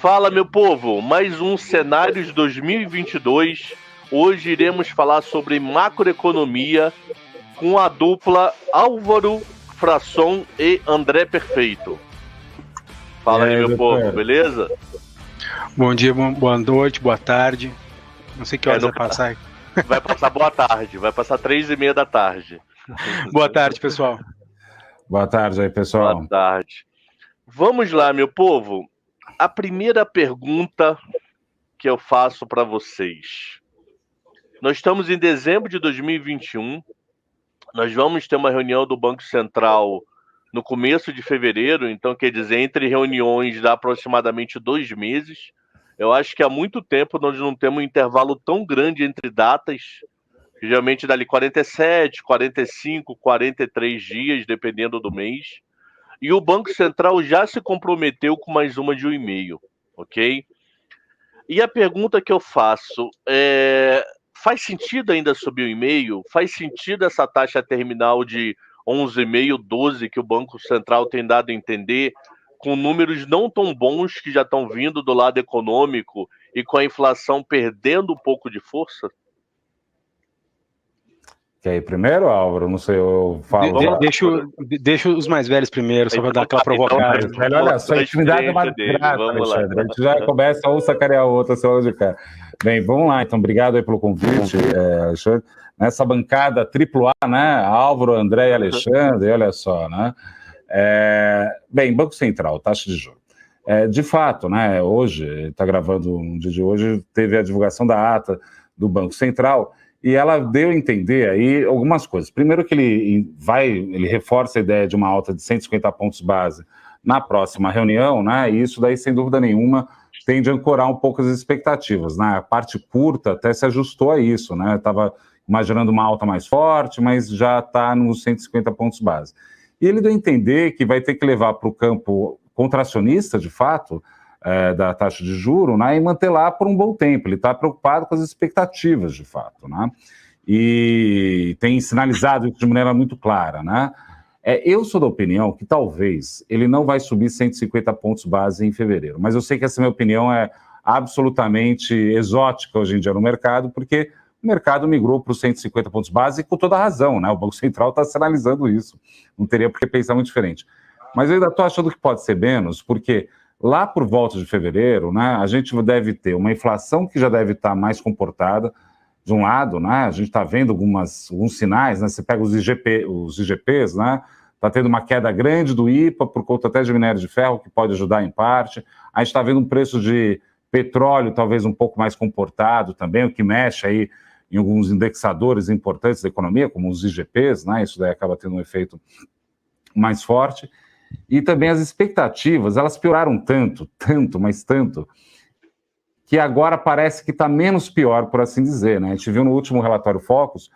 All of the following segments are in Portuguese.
Fala, meu povo, mais um Cenários 2022. Hoje iremos falar sobre macroeconomia com a dupla Álvaro Frasson e André Perfeito. Fala aí, meu povo, beleza? Bom dia, boa noite, boa tarde. Não sei que horas vai passar. Vai passar boa tarde, vai passar 3h30 da tarde. Boa tarde, pessoal. Boa tarde aí, pessoal. Boa tarde. Vamos lá, meu povo. A primeira pergunta que eu faço para vocês. Nós estamos em dezembro de 2021. Nós vamos ter uma reunião do Banco Central no começo de fevereiro, então quer dizer, entre reuniões dá aproximadamente 2 meses. Eu acho que há muito tempo nós não temos um intervalo tão grande entre datas, geralmente dali 47, 45, 43 dias, dependendo do mês. E o Banco Central já se comprometeu com mais uma de 1,5, ok? E a pergunta que eu faço é: faz sentido ainda subir 1,5? Faz sentido essa taxa terminal de 11,5, 12 que o Banco Central tem dado a entender, com números não tão bons que já estão vindo do lado econômico e com a inflação perdendo um pouco de força? Quer ir primeiro, Álvaro? Não sei, eu falo. Deixa os mais velhos primeiro, só para dar aquela provocada. Então, olha, sua intimidade é uma graça, Alexandre. A gente já começa um sacanear o outro, seu de cara. Bem, vamos lá, então, obrigado aí pelo convite, Alexandre. Nessa bancada AAA, né? Álvaro, André e Alexandre, olha só, né? Bem, Banco Central, taxa de juros. De fato, né? Hoje, está gravando no dia de hoje, teve a divulgação da ata do Banco Central. E ela deu a entender aí algumas coisas. Primeiro que ele reforça a ideia de uma alta de 150 pontos base na próxima reunião, né? E isso daí, sem dúvida nenhuma, tende a ancorar um pouco as expectativas, né? A parte curta até se ajustou a isso, né? Estava imaginando uma alta mais forte, mas já está nos 150 pontos base. E ele deu a entender que vai ter que levar para o campo contracionista, de fato, da taxa de juros, né, e manter lá por um bom tempo. Ele está preocupado com as expectativas, de fato, né, e tem sinalizado isso de maneira muito clara, né. Eu sou da opinião que talvez ele não vai subir 150 pontos base em fevereiro, mas eu sei que essa minha opinião é absolutamente exótica hoje em dia no mercado, porque o mercado migrou para os 150 pontos base e com toda a razão, né, o Banco Central está sinalizando isso, não teria por que pensar muito diferente. Mas eu ainda estou achando que pode ser menos, porque lá por volta de fevereiro, né, a gente deve ter uma inflação que já deve estar mais comportada, de um lado, né, a gente está vendo alguns sinais, né, você pega os IGPs, né, está tendo uma queda grande do IPA por conta até de minério de ferro, que pode ajudar em parte, a gente está vendo um preço de petróleo talvez um pouco mais comportado também, o que mexe aí em alguns indexadores importantes da economia, como os IGPs, né, isso daí acaba tendo um efeito mais forte. E também as expectativas, elas pioraram tanto, mas tanto, que agora parece que está menos pior, por assim dizer, né? A gente viu no último relatório Focus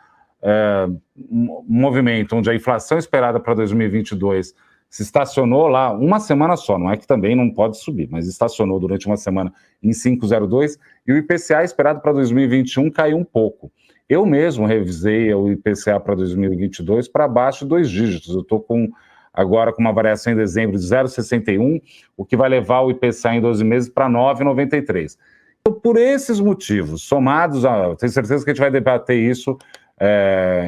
um movimento onde a inflação esperada para 2022 se estacionou lá uma semana só, não é que também não pode subir, mas estacionou durante uma semana em 5,02, e o IPCA esperado para 2021 caiu um pouco. Eu mesmo revisei o IPCA para 2022 para baixo de 2 dígitos, eu estou agora com uma variação em dezembro de 0,61, o que vai levar o IPCA em 12 meses para 9,93. Então, por esses motivos, somados, tenho certeza que a gente vai debater isso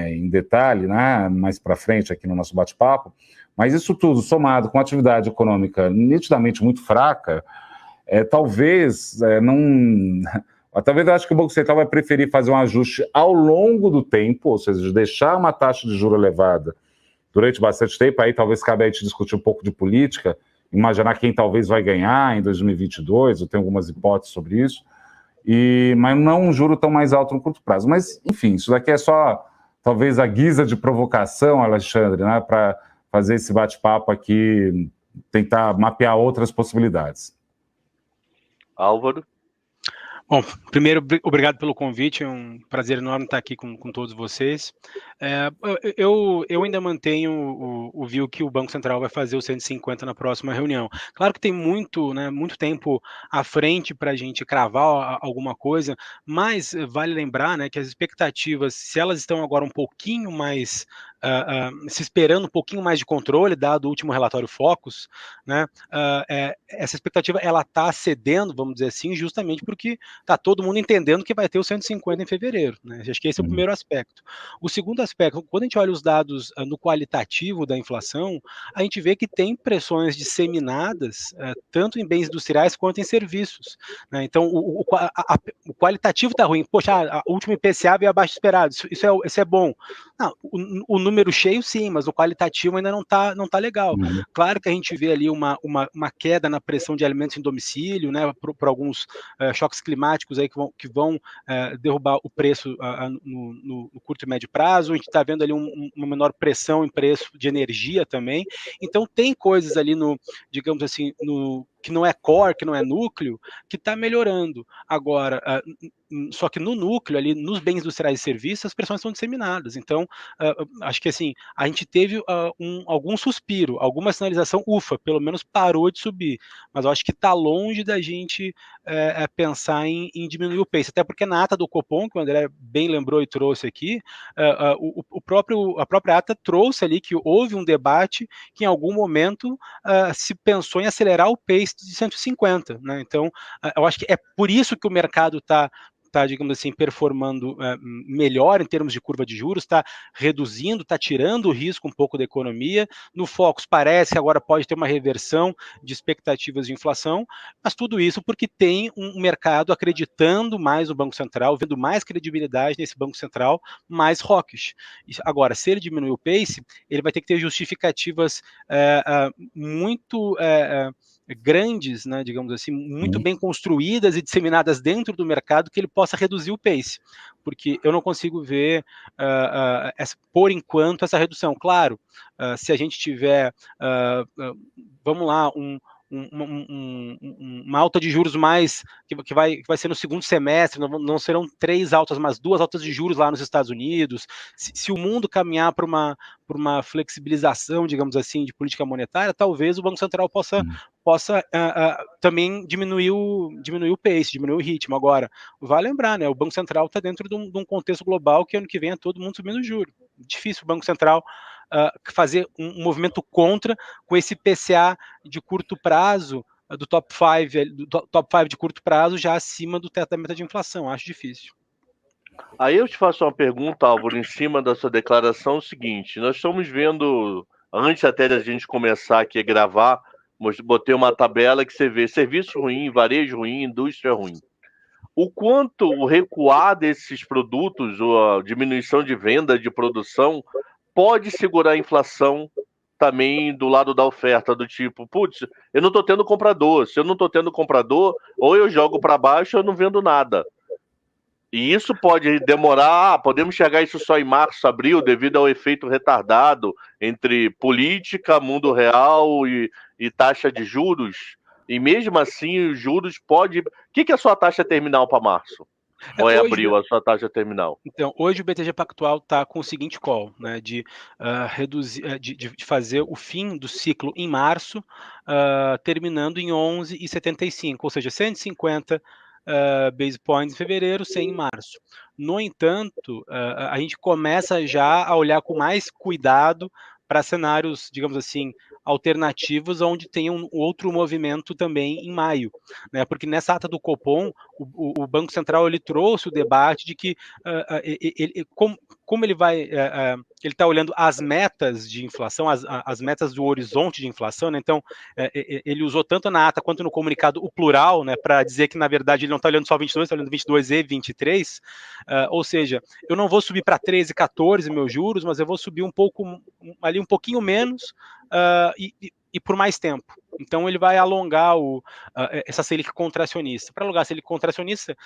em detalhe, né, mais para frente aqui no nosso bate-papo, mas isso tudo somado com a atividade econômica nitidamente muito fraca, talvez eu acho que o Banco Central vai preferir fazer um ajuste ao longo do tempo, ou seja, deixar uma taxa de juros elevada durante bastante tempo, aí talvez cabe a gente discutir um pouco de política, imaginar quem talvez vai ganhar em 2022, eu tenho algumas hipóteses sobre isso, mas não um juro tão mais alto no curto prazo. Mas, enfim, isso daqui é só, talvez, a guisa de provocação, Alexandre, né, para fazer esse bate-papo aqui, tentar mapear outras possibilidades. Álvaro? Bom, primeiro, obrigado pelo convite, é um prazer enorme estar aqui com todos vocês. Eu ainda mantenho o view que o Banco Central vai fazer o 150 na próxima reunião. Claro que tem muito tempo à frente para a gente cravar alguma coisa, mas vale lembrar, né, que as expectativas, se elas estão agora um pouquinho mais se esperando um pouquinho mais de controle, dado o último relatório Focus, né, essa expectativa ela está cedendo, vamos dizer assim, justamente porque está todo mundo entendendo que vai ter o 150 em fevereiro. Né? Acho que esse é o primeiro aspecto. O segundo aspecto, quando a gente olha os dados no qualitativo da inflação, a gente vê que tem pressões disseminadas, tanto em bens industriais quanto em serviços. Né? Então, o qualitativo está ruim. Poxa, o último IPCA veio abaixo do esperado, isso é bom. Não, o número cheio, sim, mas o qualitativo ainda não tá legal. Claro que a gente vê ali uma queda na pressão de alimentos em domicílio, né, por alguns choques climáticos aí que vão derrubar o preço no curto e médio prazo. A gente está vendo ali uma menor pressão em preço de energia também. Então, tem coisas ali digamos assim, que não é core, que não é núcleo, que está melhorando. Agora, só que no núcleo, ali, nos bens industriais e serviços, as pressões são disseminadas. Então, acho que assim, a gente teve algum suspiro, alguma sinalização, ufa, pelo menos parou de subir. Mas eu acho que está longe da gente pensar em diminuir o pace. Até porque na ata do Copom, que o André bem lembrou e trouxe aqui, a própria ata trouxe ali que houve um debate que em algum momento se pensou em acelerar o pace de 150. Né? Então, eu acho que é por isso que o mercado está, digamos assim, performando melhor em termos de curva de juros, está reduzindo, está tirando o risco um pouco da economia. No Focus parece que agora pode ter uma reversão de expectativas de inflação, mas tudo isso porque tem um mercado acreditando mais no Banco Central, vendo mais credibilidade nesse Banco Central, mais hawkish. Agora, se ele diminuir o pace, ele vai ter que ter justificativas muito grandes, né, digamos assim, muito bem construídas e disseminadas dentro do mercado que ele possa reduzir o pace, porque eu não consigo ver, por enquanto, essa redução. Claro, se a gente tiver, vamos lá, uma alta de juros mais que vai ser no segundo semestre, não serão 3 altas, mas 2 altas de juros lá nos Estados Unidos. Se o mundo caminhar para uma flexibilização, digamos assim, de política monetária, talvez o Banco Central possa também diminuir o pace, diminuir o ritmo. Agora, vale lembrar, né? O Banco Central está dentro de um contexto global que ano que vem é todo mundo subindo juros. Difícil o Banco Central fazer um movimento contra com esse PCA de curto prazo, do top 5 de curto prazo, já acima do teto da meta de inflação. Acho difícil. Aí eu te faço uma pergunta, Álvaro, em cima da sua declaração, o seguinte: nós estamos vendo, antes até da gente começar aqui a gravar, botei uma tabela que você vê serviço ruim, varejo ruim, indústria ruim. O quanto o recuar desses produtos, ou a diminuição de venda, de produção, pode segurar a inflação também do lado da oferta, do tipo, putz, eu não estou tendo comprador. Se eu não estou tendo comprador, ou eu jogo para baixo ou eu não vendo nada. E isso pode demorar, podemos chegar a isso só em março, abril, devido ao efeito retardado entre política, mundo real e taxa de juros. E mesmo assim, os juros pode... O que é a sua taxa terminal para março? Ou é abril a sua taxa terminal? Então, hoje o BTG Pactual está com o seguinte call, né, de reduzir, de fazer o fim do ciclo em março, terminando em 11,75, ou seja, 150 base points em fevereiro, 100 em março. No entanto, a gente começa já a olhar com mais cuidado para cenários, digamos assim, alternativos, onde tem um outro movimento também em maio, né? Porque nessa ata do Copom, o Banco Central ele trouxe o debate de que como ele vai, ele está olhando as metas de inflação, as metas do horizonte de inflação, né? Então ele usou tanto na ata quanto no comunicado o plural, né? Para dizer que na verdade ele não está olhando só 22, está olhando 22 e 23, ou seja, eu não vou subir para 13, 14 meus juros, mas eu vou subir um pouquinho menos e por mais tempo. Então ele vai alongar essa Selic contracionista. Para alongar a Selic contracionista,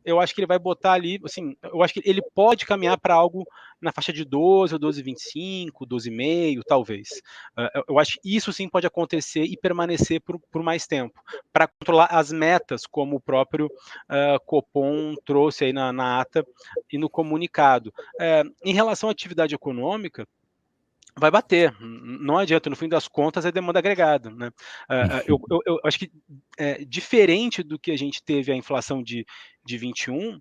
eu acho que ele vai botar ali, assim, eu acho que ele pode caminhar para algo na faixa de 12 ou 12,25, 12,5, talvez. Eu acho que isso sim pode acontecer e permanecer por mais tempo, para controlar as metas, como o próprio Copom trouxe aí na ata e no comunicado. Em relação à atividade econômica, vai bater, não adianta, no fim das contas é demanda agregada, né? Eu acho que diferente do que a gente teve a inflação de de 21,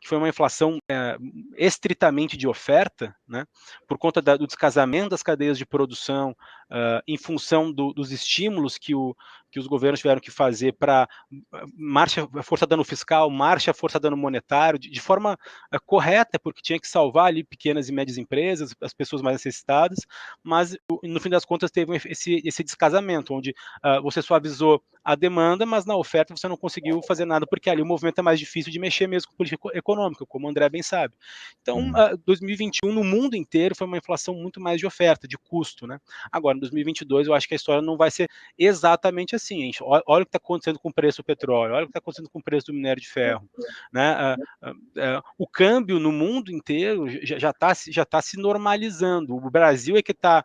que foi uma inflação estritamente de oferta, né, por conta do descasamento das cadeias de produção, em função dos estímulos que os governos tiveram que fazer para marcha força dano fiscal, marcha força dano monetário, de forma correta, porque tinha que salvar ali pequenas e médias empresas, as pessoas mais necessitadas, mas no fim das contas teve esse descasamento, onde você suavizou a demanda, mas na oferta você não conseguiu fazer nada, porque ali o movimento é mais difícil de mexer mesmo com política econômica, como o André bem sabe. Então, 2021 no mundo inteiro foi uma inflação muito mais de oferta, de custo, né? Agora, em 2022, eu acho que a história não vai ser exatamente assim. Gente. Olha o que está acontecendo com o preço do petróleo, olha o que está acontecendo com o preço do minério de ferro, né? O câmbio no mundo inteiro já tá se normalizando. O Brasil é que está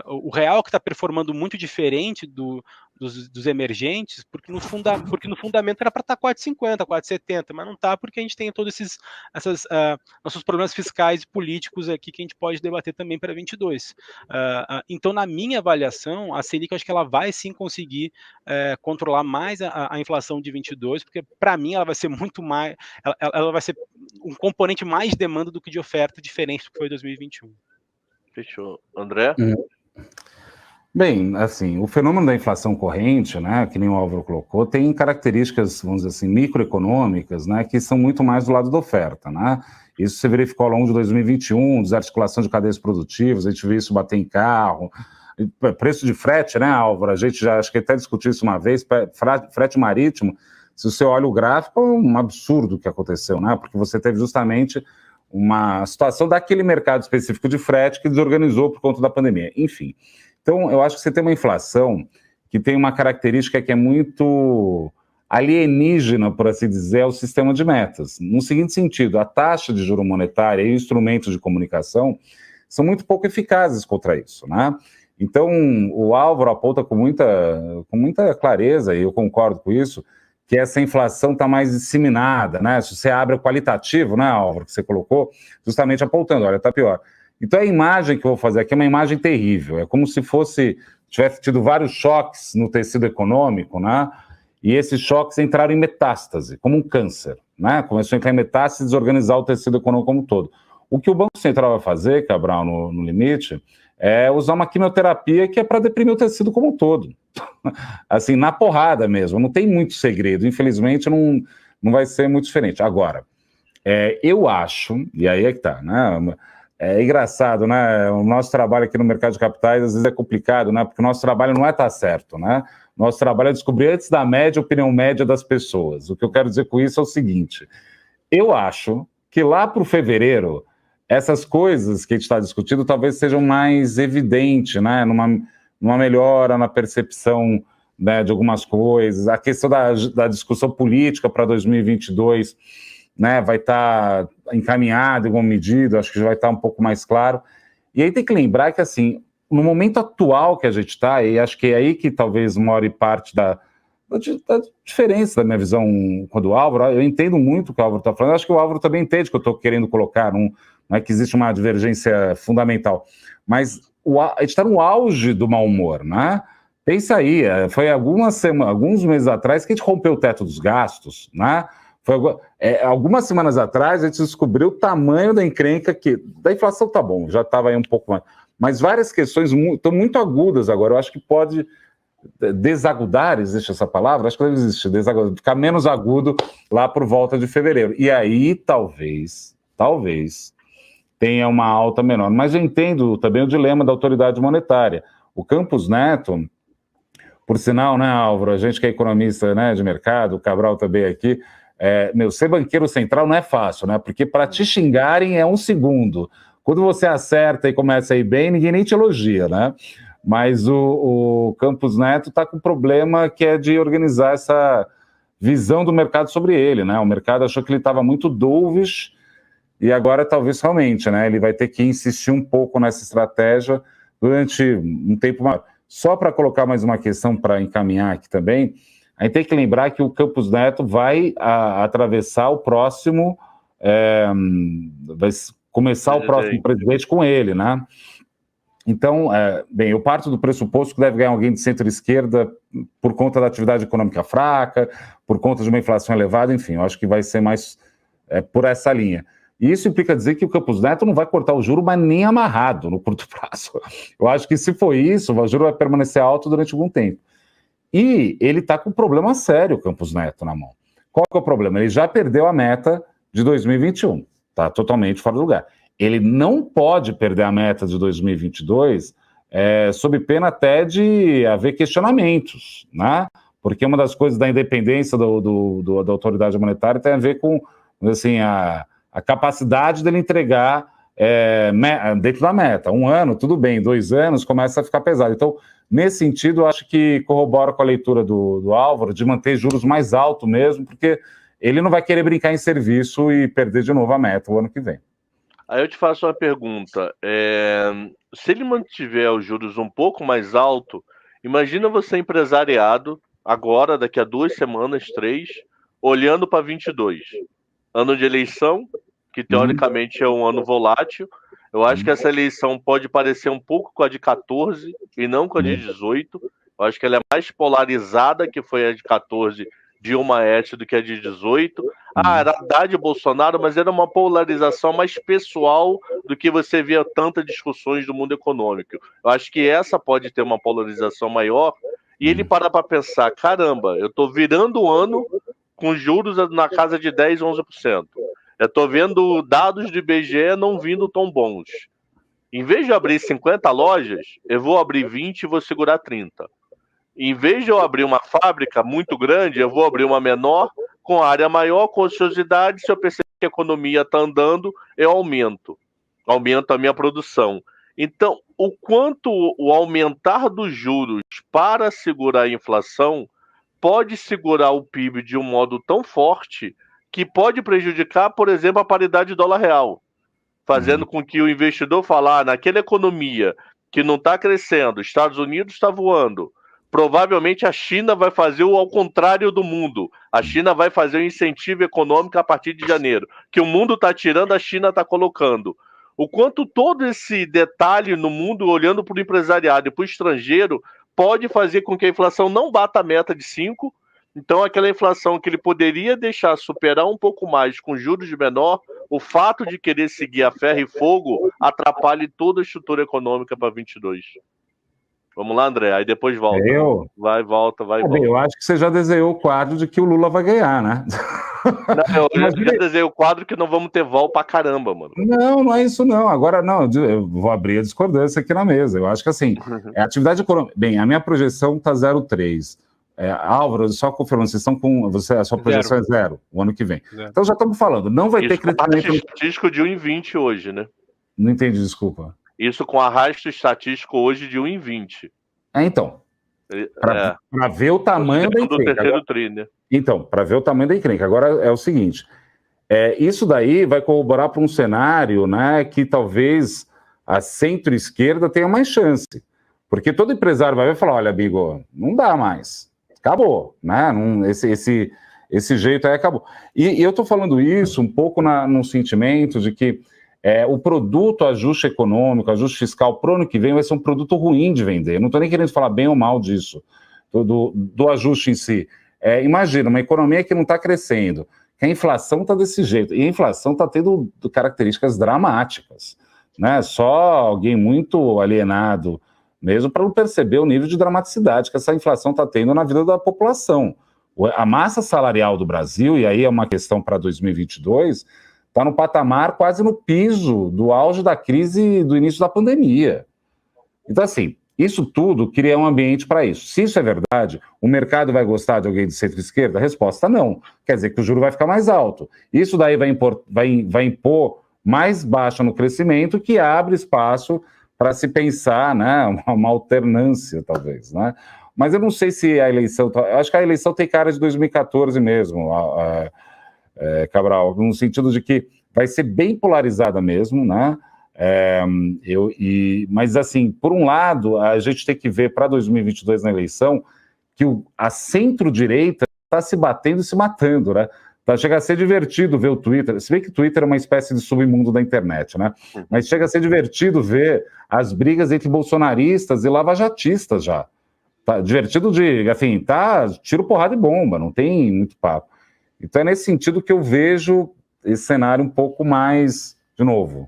o real que está performando muito diferente dos emergentes, porque no fundamento era para estar 4,50, 4,70, mas não está porque a gente tem todos esses nossos problemas fiscais e políticos aqui que a gente pode debater também para 22. Então, na minha avaliação, a Selic, eu acho que ela vai sim conseguir controlar mais a inflação de 22, porque para mim ela vai ser muito mais, ela vai ser um componente mais de demanda do que de oferta, diferente do que foi 2021. Fechou. André? Bem, assim, o fenômeno da inflação corrente, né, que nem o Álvaro colocou, tem características, vamos dizer assim, microeconômicas, né, que são muito mais do lado da oferta, né? Isso se verificou ao longo de 2021, desarticulação de cadeias produtivas, a gente viu isso bater em carro, preço de frete, né, Álvaro? A gente já, acho que até discutiu isso uma vez, frete marítimo, se você olha o gráfico, é um absurdo o que aconteceu, né? Porque você teve justamente uma situação daquele mercado específico de frete que desorganizou por conta da pandemia. Enfim, então eu acho que você tem uma inflação que tem uma característica que é muito alienígena, por assim dizer, ao sistema de metas. No seguinte sentido, a taxa de juro monetária e instrumentos de comunicação são muito pouco eficazes contra isso, né? Então, o Álvaro aponta com muita clareza, e eu concordo com isso, que essa inflação está mais disseminada, né? Se você abre o qualitativo, né, Álvaro, que você colocou, justamente apontando, olha, está pior. Então, a imagem que eu vou fazer aqui é uma imagem terrível, é como se tivesse tido vários choques no tecido econômico, né? E esses choques entraram em metástase, como um câncer, né? Começou a entrar em metástase e desorganizar o tecido econômico como um todo. O que o Banco Central vai fazer, Cabral, no limite, é usar uma quimioterapia que é para deprimir o tecido como um todo. Assim, na porrada mesmo, não tem muito segredo. Infelizmente, não vai ser muito diferente. Agora, eu acho, e aí é que tá, né? É engraçado, né? O nosso trabalho aqui no mercado de capitais, às vezes é complicado, né? Porque o nosso trabalho não é estar certo, né? Nosso trabalho é descobrir antes da média a opinião média das pessoas. O que eu quero dizer com isso é o seguinte: eu acho que lá para o fevereiro, essas coisas que a gente está discutindo talvez sejam mais evidentes, né? Numa melhora na percepção, né, de algumas coisas. A questão da discussão política para 2022, né, vai estar encaminhada em alguma medida, acho que já vai estar um pouco mais claro. E aí tem que lembrar que, assim, no momento atual que a gente está, e acho que é aí que talvez more parte da diferença da minha visão com a do Álvaro. Eu entendo muito o que o Álvaro está falando, acho que o Álvaro também entende o que eu estou querendo colocar, não é que existe uma divergência fundamental, mas a gente está no auge do mau humor, né? Pensa aí, foi alguns meses atrás que a gente rompeu o teto dos gastos, né? Algumas semanas atrás a gente descobriu o tamanho da encrenca da inflação tá bom, já estava aí um pouco mais, mas várias questões estão muito agudas agora, eu acho que pode desagudar, existe essa palavra? Acho que deve existir, ficar menos agudo lá por volta de fevereiro, e aí talvez tenha uma alta menor, mas eu entendo também o dilema da autoridade monetária. O Campos Neto, por sinal, né, Álvaro, a gente que é economista, né, de mercado, o Cabral também aqui, ser banqueiro central não é fácil, né, porque para te xingarem é um segundo. Quando você acerta e começa a ir bem, ninguém nem te elogia, né? Mas o Campos Neto está com um problema que é de organizar essa visão do mercado sobre ele, né? O mercado achou que ele estava muito dovish e agora talvez realmente, né? Ele vai ter que insistir um pouco nessa estratégia durante um tempo maior. Só para colocar mais uma questão para encaminhar aqui também, a gente tem que lembrar que o Campos Neto vai atravessar o próximo, vai começar o próximo presidente com ele, né? Então, bem, eu parto do pressuposto que deve ganhar alguém de centro-esquerda por conta da atividade econômica fraca, por conta de uma inflação elevada, enfim, eu acho que vai ser mais por essa linha. E isso implica dizer que o Campos Neto não vai cortar o juro, mas nem amarrado no curto prazo. Eu acho que se for isso, o juro vai permanecer alto durante algum tempo. E ele está com um problema sério, o Campos Neto, na mão. Qual que é o problema? Ele já perdeu a meta de 2021, está totalmente fora do lugar. Ele não pode perder a meta de 2022, sob pena até de haver questionamentos, né? Porque uma das coisas da independência da autoridade monetária tem a ver com, assim, a capacidade dele entregar dentro da meta. 1 ano, tudo bem, 2 anos, começa a ficar pesado. Então, nesse sentido, eu acho que corrobora com a leitura do Álvaro, de manter juros mais altos mesmo, porque ele não vai querer brincar em serviço e perder de novo a meta o ano que vem. Aí eu te faço uma pergunta. Se ele mantiver os juros um pouco mais alto, imagina você empresariado, agora, daqui a 2 semanas, 3, olhando para 22. Ano de eleição, que teoricamente é um ano volátil. Eu acho que essa eleição pode parecer um pouco com a de 14 e não com a de 18. Eu acho que ela é mais polarizada que foi a de 14, Dilma Aécio, do que a de 18. Era Haddad e Bolsonaro, mas era uma polarização mais pessoal do que você via tantas discussões do mundo econômico. Eu acho que essa pode ter uma polarização maior e ele parar para pensar, caramba, eu estou virando o ano com juros na casa de 10, 11%. Eu estou vendo dados do IBGE não vindo tão bons. Em vez de abrir 50 lojas, eu vou abrir 20 e vou segurar 30. Em vez de eu abrir uma fábrica muito grande, eu vou abrir uma menor, com área maior, com ociosidade. Se eu perceber que a economia está andando, eu aumento a minha produção. Então, o quanto o aumentar dos juros para segurar a inflação pode segurar o PIB de um modo tão forte que pode prejudicar, por exemplo, a paridade dólar-real, fazendo com que o investidor falar, naquela economia que não está crescendo, Estados Unidos está voando, provavelmente a China vai fazer o ao contrário do mundo. A China vai fazer o incentivo econômico a partir de janeiro, que o mundo está tirando, a China está colocando. O quanto todo esse detalhe no mundo, olhando para o empresariado e para o estrangeiro, pode fazer com que a inflação não bata a meta de 5%. Então, aquela inflação que ele poderia deixar superar um pouco mais com juros de menor, o fato de querer seguir a ferro e fogo atrapalhe toda a estrutura econômica para 22. Vamos lá, André, aí depois volta. Volta. Bem, eu acho que você já desenhou o quadro de que o Lula vai ganhar, né? Não, eu já desenhei o quadro que não vamos ter vol pra caramba, mano. Não é isso não. Agora, não, eu vou abrir a discordância aqui na mesa. Eu acho que, assim, a atividade econômica... Bem, a minha projeção tá 0,3. Álvaro, só confirmando, vocês estão com... a sua projeção é 0 o ano que vem. 0. Então já estamos falando, não vai ter crescimento... Isso com estatístico de 1,20 hoje, né? Não entendi, desculpa. Isso com arrasto estatístico hoje de 1,20. Então, para ver o tamanho da encrenca. Do terceiro tri, né? Então, para ver o tamanho da encrenca. Agora é o seguinte, isso daí vai corroborar para um cenário, né, que talvez a centro-esquerda tenha mais chance. Porque todo empresário vai ver e falar, olha, amigo, não dá mais. Acabou, né? Esse jeito aí acabou. E eu estou falando isso um pouco no sentimento de que o produto ajuste econômico, ajuste fiscal para o ano que vem vai ser um produto ruim de vender. Eu não estou nem querendo falar bem ou mal disso, do ajuste em si. Imagina, uma economia que não está crescendo, que a inflação está desse jeito, e a inflação está tendo características dramáticas, né? Só alguém muito alienado mesmo para não perceber o nível de dramaticidade que essa inflação está tendo na vida da população. A massa salarial do Brasil, e aí é uma questão para 2022, está no patamar quase no piso do auge da crise do início da pandemia. Então, assim, isso tudo cria um ambiente para isso. Se isso é verdade, o mercado vai gostar de alguém de centro-esquerda? A resposta não. Quer dizer que o juro vai ficar mais alto. Isso daí vai impor mais baixa no crescimento, que abre espaço para se pensar, né, uma alternância, talvez, né? Mas eu não sei se a eleição... Eu acho que a eleição tem cara de 2014 mesmo, Cabral, no sentido de que vai ser bem polarizada mesmo, né? Mas, assim, por um lado, a gente tem que ver para 2022 na eleição que a centro-direita está se batendo e se matando, né? Tá? Chega a ser divertido ver o Twitter. Se bem que o Twitter é uma espécie de submundo da internet, né? Mas chega a ser divertido ver as brigas entre bolsonaristas e lavajatistas já. Tá divertido assim, tá tiro, porrada e bomba, não tem muito papo. Então é nesse sentido que eu vejo esse cenário um pouco mais, de novo,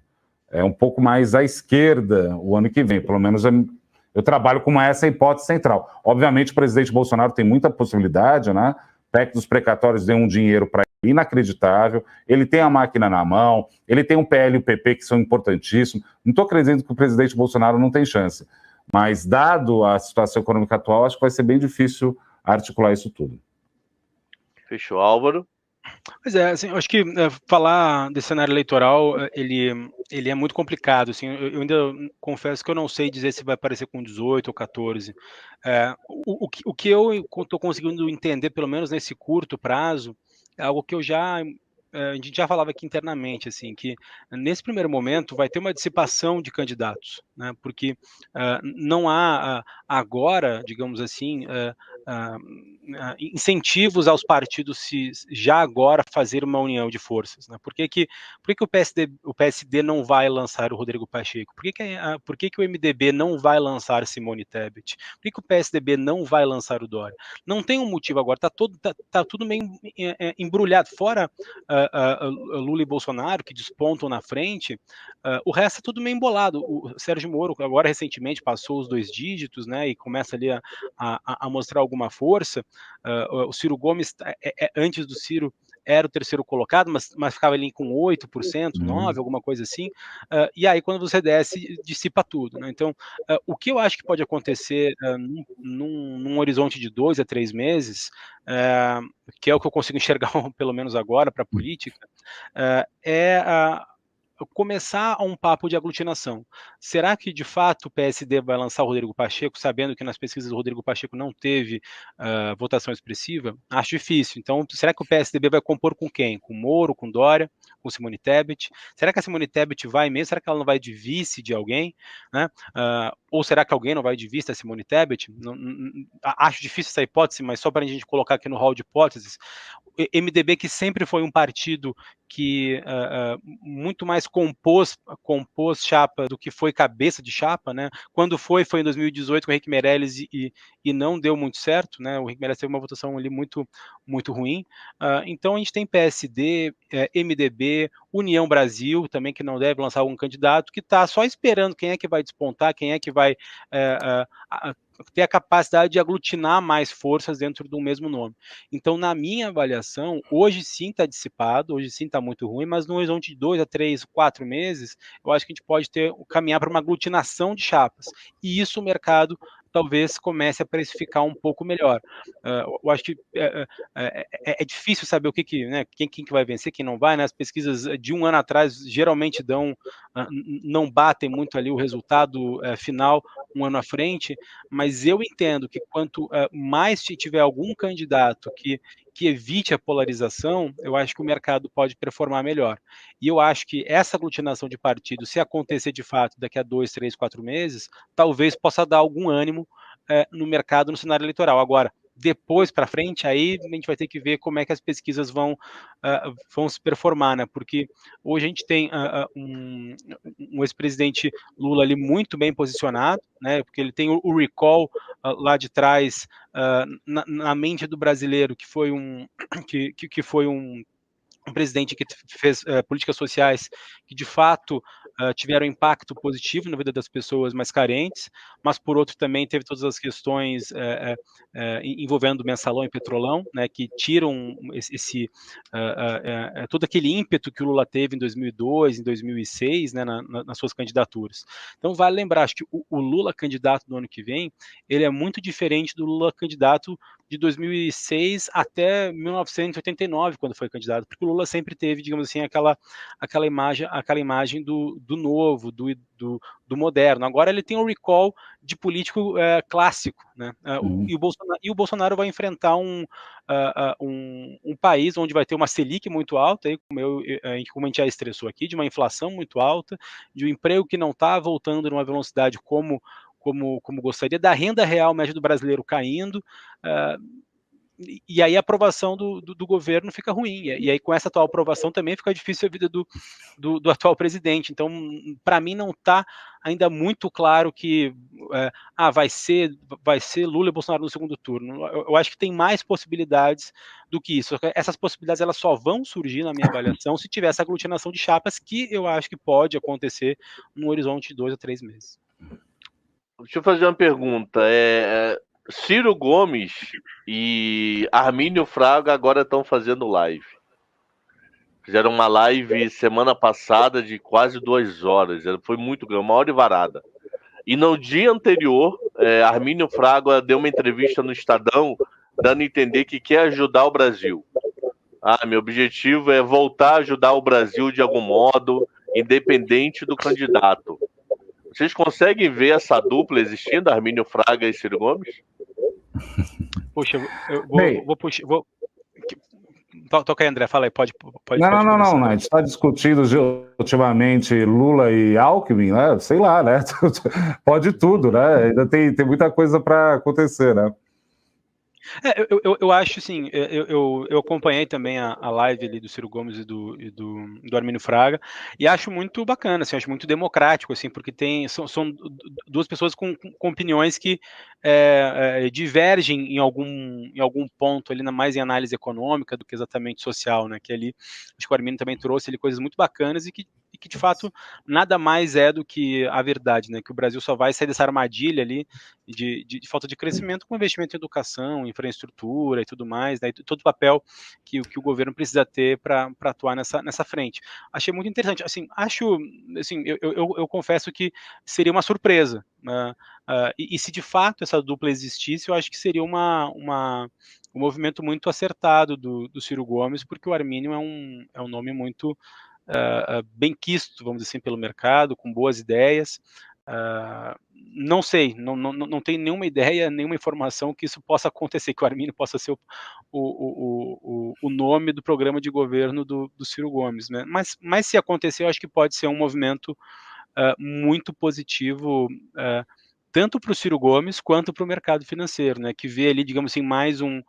um pouco mais à esquerda o ano que vem, pelo menos eu trabalho com essa hipótese central. Obviamente o presidente Bolsonaro tem muita possibilidade, né? PEC dos precatórios deu um dinheiro para ele inacreditável, ele tem a máquina na mão, ele tem um PL e o PP que são importantíssimos. Não estou acreditando que o presidente Bolsonaro não tem chance, mas dado a situação econômica atual, acho que vai ser bem difícil articular isso tudo. Fechou, Álvaro? Pois é, assim, eu acho que falar desse cenário eleitoral, ele é muito complicado, assim, eu ainda confesso que eu não sei dizer se vai aparecer com 18 ou 14. O que eu estou conseguindo entender, pelo menos nesse curto prazo, é algo que a gente já falava aqui internamente, assim, que nesse primeiro momento vai ter uma dissipação de candidatos, né, porque não há agora, digamos assim, incentivos aos partidos já agora fazer uma união de forças, né? Por que o PSD não vai lançar o Rodrigo Pacheco? Por que o MDB não vai lançar Simone Tebet? Por que o PSDB não vai lançar o Dória? Não tem um motivo agora, tá tudo meio embrulhado, fora Lula e Bolsonaro, que despontam na frente, o resto é tudo meio embolado. O Sérgio Moro, agora recentemente passou os 2 dígitos, né, e começa ali a mostrar alguma força. O Ciro Gomes, antes do Ciro, era o terceiro colocado, mas ficava ali com 8%, 9%, alguma coisa assim, e aí quando você desce, dissipa tudo, né? Então, o que eu acho que pode acontecer num horizonte de 2 a 3 meses, que é o que eu consigo enxergar, pelo menos agora, para a política, começar um papo de aglutinação. Será que, de fato, o PSD vai lançar o Rodrigo Pacheco, sabendo que nas pesquisas o Rodrigo Pacheco não teve votação expressiva? Acho difícil. Então, será que o PSDB vai compor com quem? Com Moro, com Dória, com Simone Tebet? Será que a Simone Tebet vai mesmo? Será que ela não vai de vice de alguém? Né? Ou será que alguém não vai de vice da Simone Tebet? Acho difícil essa hipótese, mas só para a gente colocar aqui no hall de hipóteses, MDB, que sempre foi um partido que muito mais compôs chapa do que foi cabeça de chapa, né? Quando foi em 2018 com o Henrique Meirelles e não deu muito certo, né? O Henrique Meirelles teve uma votação ali muito ruim. Então a gente tem PSD, MDB, União Brasil também, que não deve lançar algum candidato, que está só esperando quem é que vai despontar, quem é que vai ter a capacidade de aglutinar mais forças dentro do mesmo nome. Então, na minha avaliação, hoje sim está dissipado, hoje sim está muito ruim, mas no horizonte de 2 a 3, 4 meses, eu acho que a gente pode caminhar para uma aglutinação de chapas. E isso o mercado talvez comece a precificar um pouco melhor. Eu acho que é difícil saber o né, quem que vai vencer, quem não vai, né? As pesquisas de um ano atrás geralmente não batem muito ali o resultado final um ano à frente, mas eu entendo que quanto mais tiver algum candidato que evite a polarização, eu acho que o mercado pode performar melhor. E eu acho que essa aglutinação de partidos, se acontecer de fato daqui a 2, 3, 4 meses, talvez possa dar algum ânimo no mercado, no cenário eleitoral. Agora, depois para frente, aí a gente vai ter que ver como é que as pesquisas vão se performar, né? Porque hoje a gente tem um ex-presidente Lula ali muito bem posicionado, né? Porque ele tem o recall lá de trás na mente do brasileiro, que foi um presidente que fez políticas sociais que de fato tiveram impacto positivo na vida das pessoas mais carentes, mas por outro também teve todas as questões envolvendo mensalão e petrolão, né, que tiram todo aquele ímpeto que o Lula teve em 2002, em 2006, né, nas suas candidaturas. Então vale lembrar, acho que o Lula candidato no ano que vem, ele é muito diferente do Lula candidato de 2006 até 1989, quando foi candidato, porque o Lula sempre teve, digamos assim, aquela imagem do novo, do moderno. Agora ele tem um recall de político clássico, né? E o Bolsonaro vai enfrentar um país onde vai ter uma Selic muito alta, aí, como a gente já estressou aqui, de uma inflação muito alta, de um emprego que não está voltando numa velocidade como gostaria, da renda real média do brasileiro caindo, e aí a aprovação do governo fica ruim, e aí com essa atual aprovação também fica difícil a vida do atual presidente. Então, para mim não está ainda muito claro que vai ser Lula e Bolsonaro no segundo turno. Eu acho que tem mais possibilidades do que isso. Essas possibilidades elas só vão surgir, na minha avaliação, se tiver essa aglutinação de chapas, que eu acho que pode acontecer no horizonte de 2 a 3 meses. Deixa eu fazer uma pergunta. Ciro Gomes e Armínio Fraga agora estão fazendo live. Fizeram uma live semana passada de quase 2 horas. Foi muito grande, 1 hora e varada. E no dia anterior, Armínio Fraga deu uma entrevista no Estadão, dando a entender que quer ajudar o Brasil. Meu objetivo é voltar a ajudar o Brasil de algum modo, independente do candidato. Vocês conseguem ver essa dupla existindo, Armínio Fraga e Ciro Gomes? Poxa, eu vou puxar. Toca aí, André, fala aí, pode. Não, a gente está discutindo ultimamente Lula e Alckmin, né? Sei lá, né? Pode tudo, né? Ainda tem muita coisa para acontecer, né? Eu acho, assim, eu acompanhei também a live ali do Ciro Gomes e do Armínio Fraga, e acho muito bacana, assim, acho muito democrático, assim, porque são duas pessoas com opiniões que divergem em algum ponto ali, mais em análise econômica do que exatamente social, né, que ali, acho que o Armínio também trouxe ali coisas muito bacanas e que de fato nada mais é do que a verdade, né, que o Brasil só vai sair dessa armadilha ali de falta de crescimento com investimento em educação, infraestrutura e tudo mais, né, todo o papel que o governo precisa ter para atuar nessa frente. Achei muito interessante, assim, eu confesso que seria uma surpresa, né, e se de fato essa dupla existisse, eu acho que seria um movimento muito acertado do Ciro Gomes, porque o Armínio é um nome muito bem quisto, vamos dizer assim, pelo mercado, com boas ideias. Não sei, não tenho nenhuma ideia, nenhuma informação que isso possa acontecer, que o Armínio possa ser o nome do programa de governo do Ciro Gomes, né? Mas se acontecer, eu acho que pode ser um movimento muito positivo, tanto para o Ciro Gomes quanto para o mercado financeiro, né? Que vê ali, digamos assim, mais um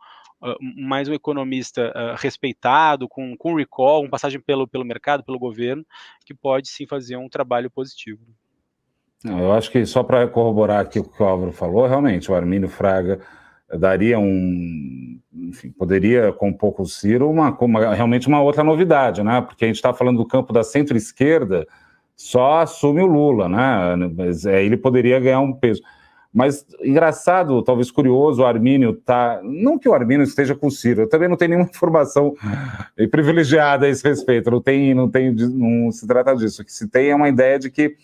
economista respeitado, com recall, passagem pelo mercado, pelo governo, que pode sim fazer um trabalho positivo. Não, eu acho que só para corroborar aqui o que o Álvaro falou, realmente, o Armínio Fraga daria enfim, poderia compor com o Ciro realmente uma outra novidade, né? Porque a gente está falando do campo da centro-esquerda, só assume o Lula, né? Mas ele poderia ganhar um peso. Mas, engraçado, talvez curioso, o Armínio não que o Armínio esteja com o Ciro, eu também não tenho nenhuma informação privilegiada a esse respeito, não se trata disso. O que se tem é uma ideia de que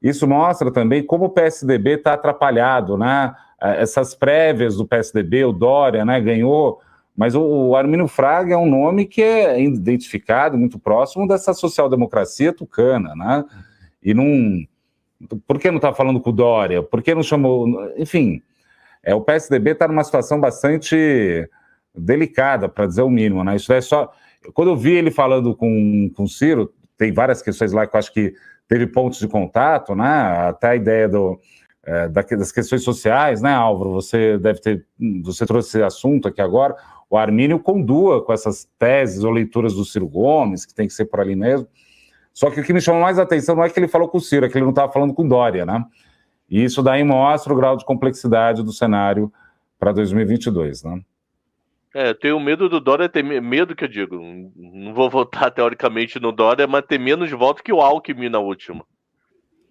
isso mostra também como o PSDB está atrapalhado, né? Essas prévias do PSDB, o Dória, né, ganhou, mas o Armínio Fraga é um nome que é identificado, muito próximo dessa social-democracia tucana, né? E não... Por que não está falando com o Dória? Por que não chamou... Enfim, o PSDB está numa situação bastante delicada, para dizer o mínimo, né? Isso é só... Quando eu vi ele falando com o Ciro, tem várias questões lá que eu acho que teve pontos de contato, né? Até a ideia das questões sociais, né, Álvaro? Você trouxe esse assunto aqui agora. O Armínio condua com essas teses ou leituras do Ciro Gomes, que tem que ser por ali mesmo. Só que o que me chamou mais a atenção não é que ele falou com o Ciro, é que ele não estava falando com o Dória, né? E isso daí mostra o grau de complexidade do cenário para 2022, né? Eu tenho medo do Dória, medo que eu digo, não vou votar teoricamente no Dória, mas ter menos votos que o Alckmin na última.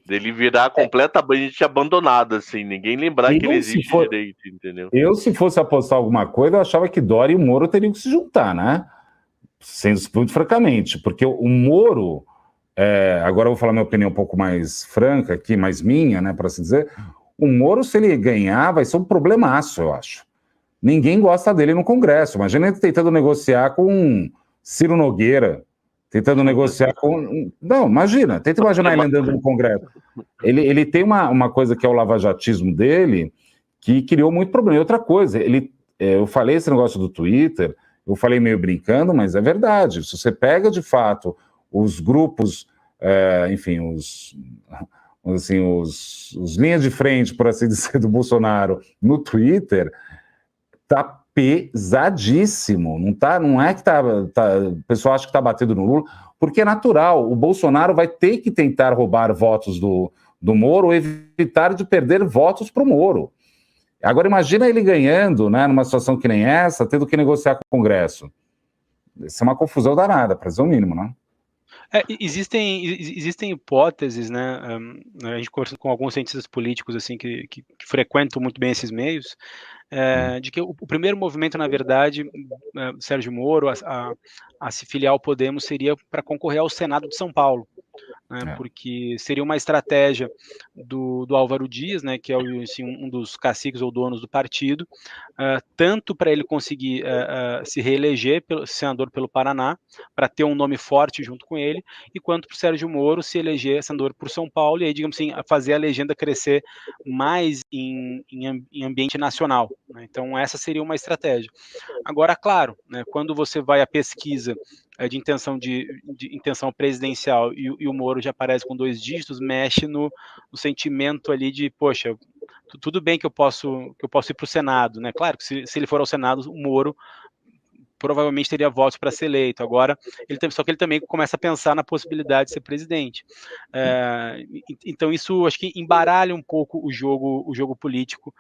Dele virar completamente abandonado, assim, ninguém lembrar que ele existe direito, entendeu? Eu, se fosse apostar alguma coisa, eu achava que Dória e o Moro teriam que se juntar, né? Sendo muito francamente, porque o Moro... agora eu vou falar minha opinião um pouco mais franca aqui, mais minha, né, para assim dizer. O Moro, se ele ganhar, vai ser um problemaço, eu acho. Ninguém gosta dele no Congresso. Imagina ele tentando negociar com Ciro Nogueira, tentando negociar com... Não, imagina, tenta imaginar ele andando no Congresso. Ele tem uma coisa que é o lavajatismo dele, que criou muito problema. E outra coisa, eu falei esse negócio do Twitter, eu falei meio brincando, mas é verdade. Se você pega, de fato, os grupos, enfim, os linhas de frente, por assim dizer, do Bolsonaro no Twitter, tá pesadíssimo, não é que o pessoal acha que tá batendo no Lula, porque é natural, o Bolsonaro vai ter que tentar roubar votos do Moro ou evitar de perder votos para o Moro. Agora imagina ele ganhando, né, numa situação que nem essa, tendo que negociar com o Congresso. Isso é uma confusão danada, para dizer o mínimo, né? Existem hipóteses, né? A gente conversa com alguns cientistas políticos assim que frequentam muito bem esses meios, de que o primeiro movimento, na verdade, Sérgio Moro, a se filiar ao Podemos seria para concorrer ao Senado de São Paulo. Porque seria uma estratégia do Álvaro Dias, né, que é assim, um dos caciques ou donos do partido, tanto para ele conseguir se reeleger senador pelo Paraná, para ter um nome forte junto com ele, e quanto para o Sérgio Moro se eleger senador por São Paulo, e aí, digamos assim, fazer a legenda crescer mais em ambiente nacional. Né? Então, essa seria uma estratégia. Agora, claro, né, quando você vai à pesquisa de intenção presidencial e o Moro já aparece com 2 dígitos, mexe no sentimento ali de, poxa, tudo bem que eu posso ir para o Senado, né? Claro que se ele for ao Senado, o Moro provavelmente teria votos para ser eleito. Agora, só que ele também começa a pensar na possibilidade de ser presidente. Então, isso acho que embaralha um pouco o jogo político.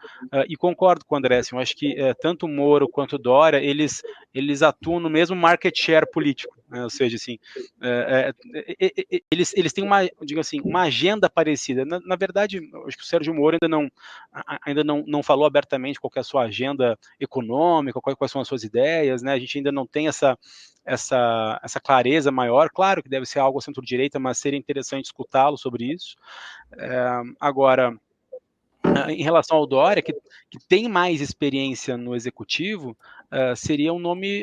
E concordo com o André, assim, eu acho que tanto o Moro quanto o Dória, eles atuam no mesmo market share político. Né? Ou seja, assim, eles têm uma agenda parecida. Na verdade, acho que o Sérgio Moro ainda não falou abertamente qual que é a sua agenda econômica, quais são as suas ideias, né? A gente ainda não tem essa clareza maior. Claro que deve ser algo centro-direita, mas seria interessante escutá-lo sobre isso. Agora, em relação ao Dória, que tem mais experiência no executivo, seria um nome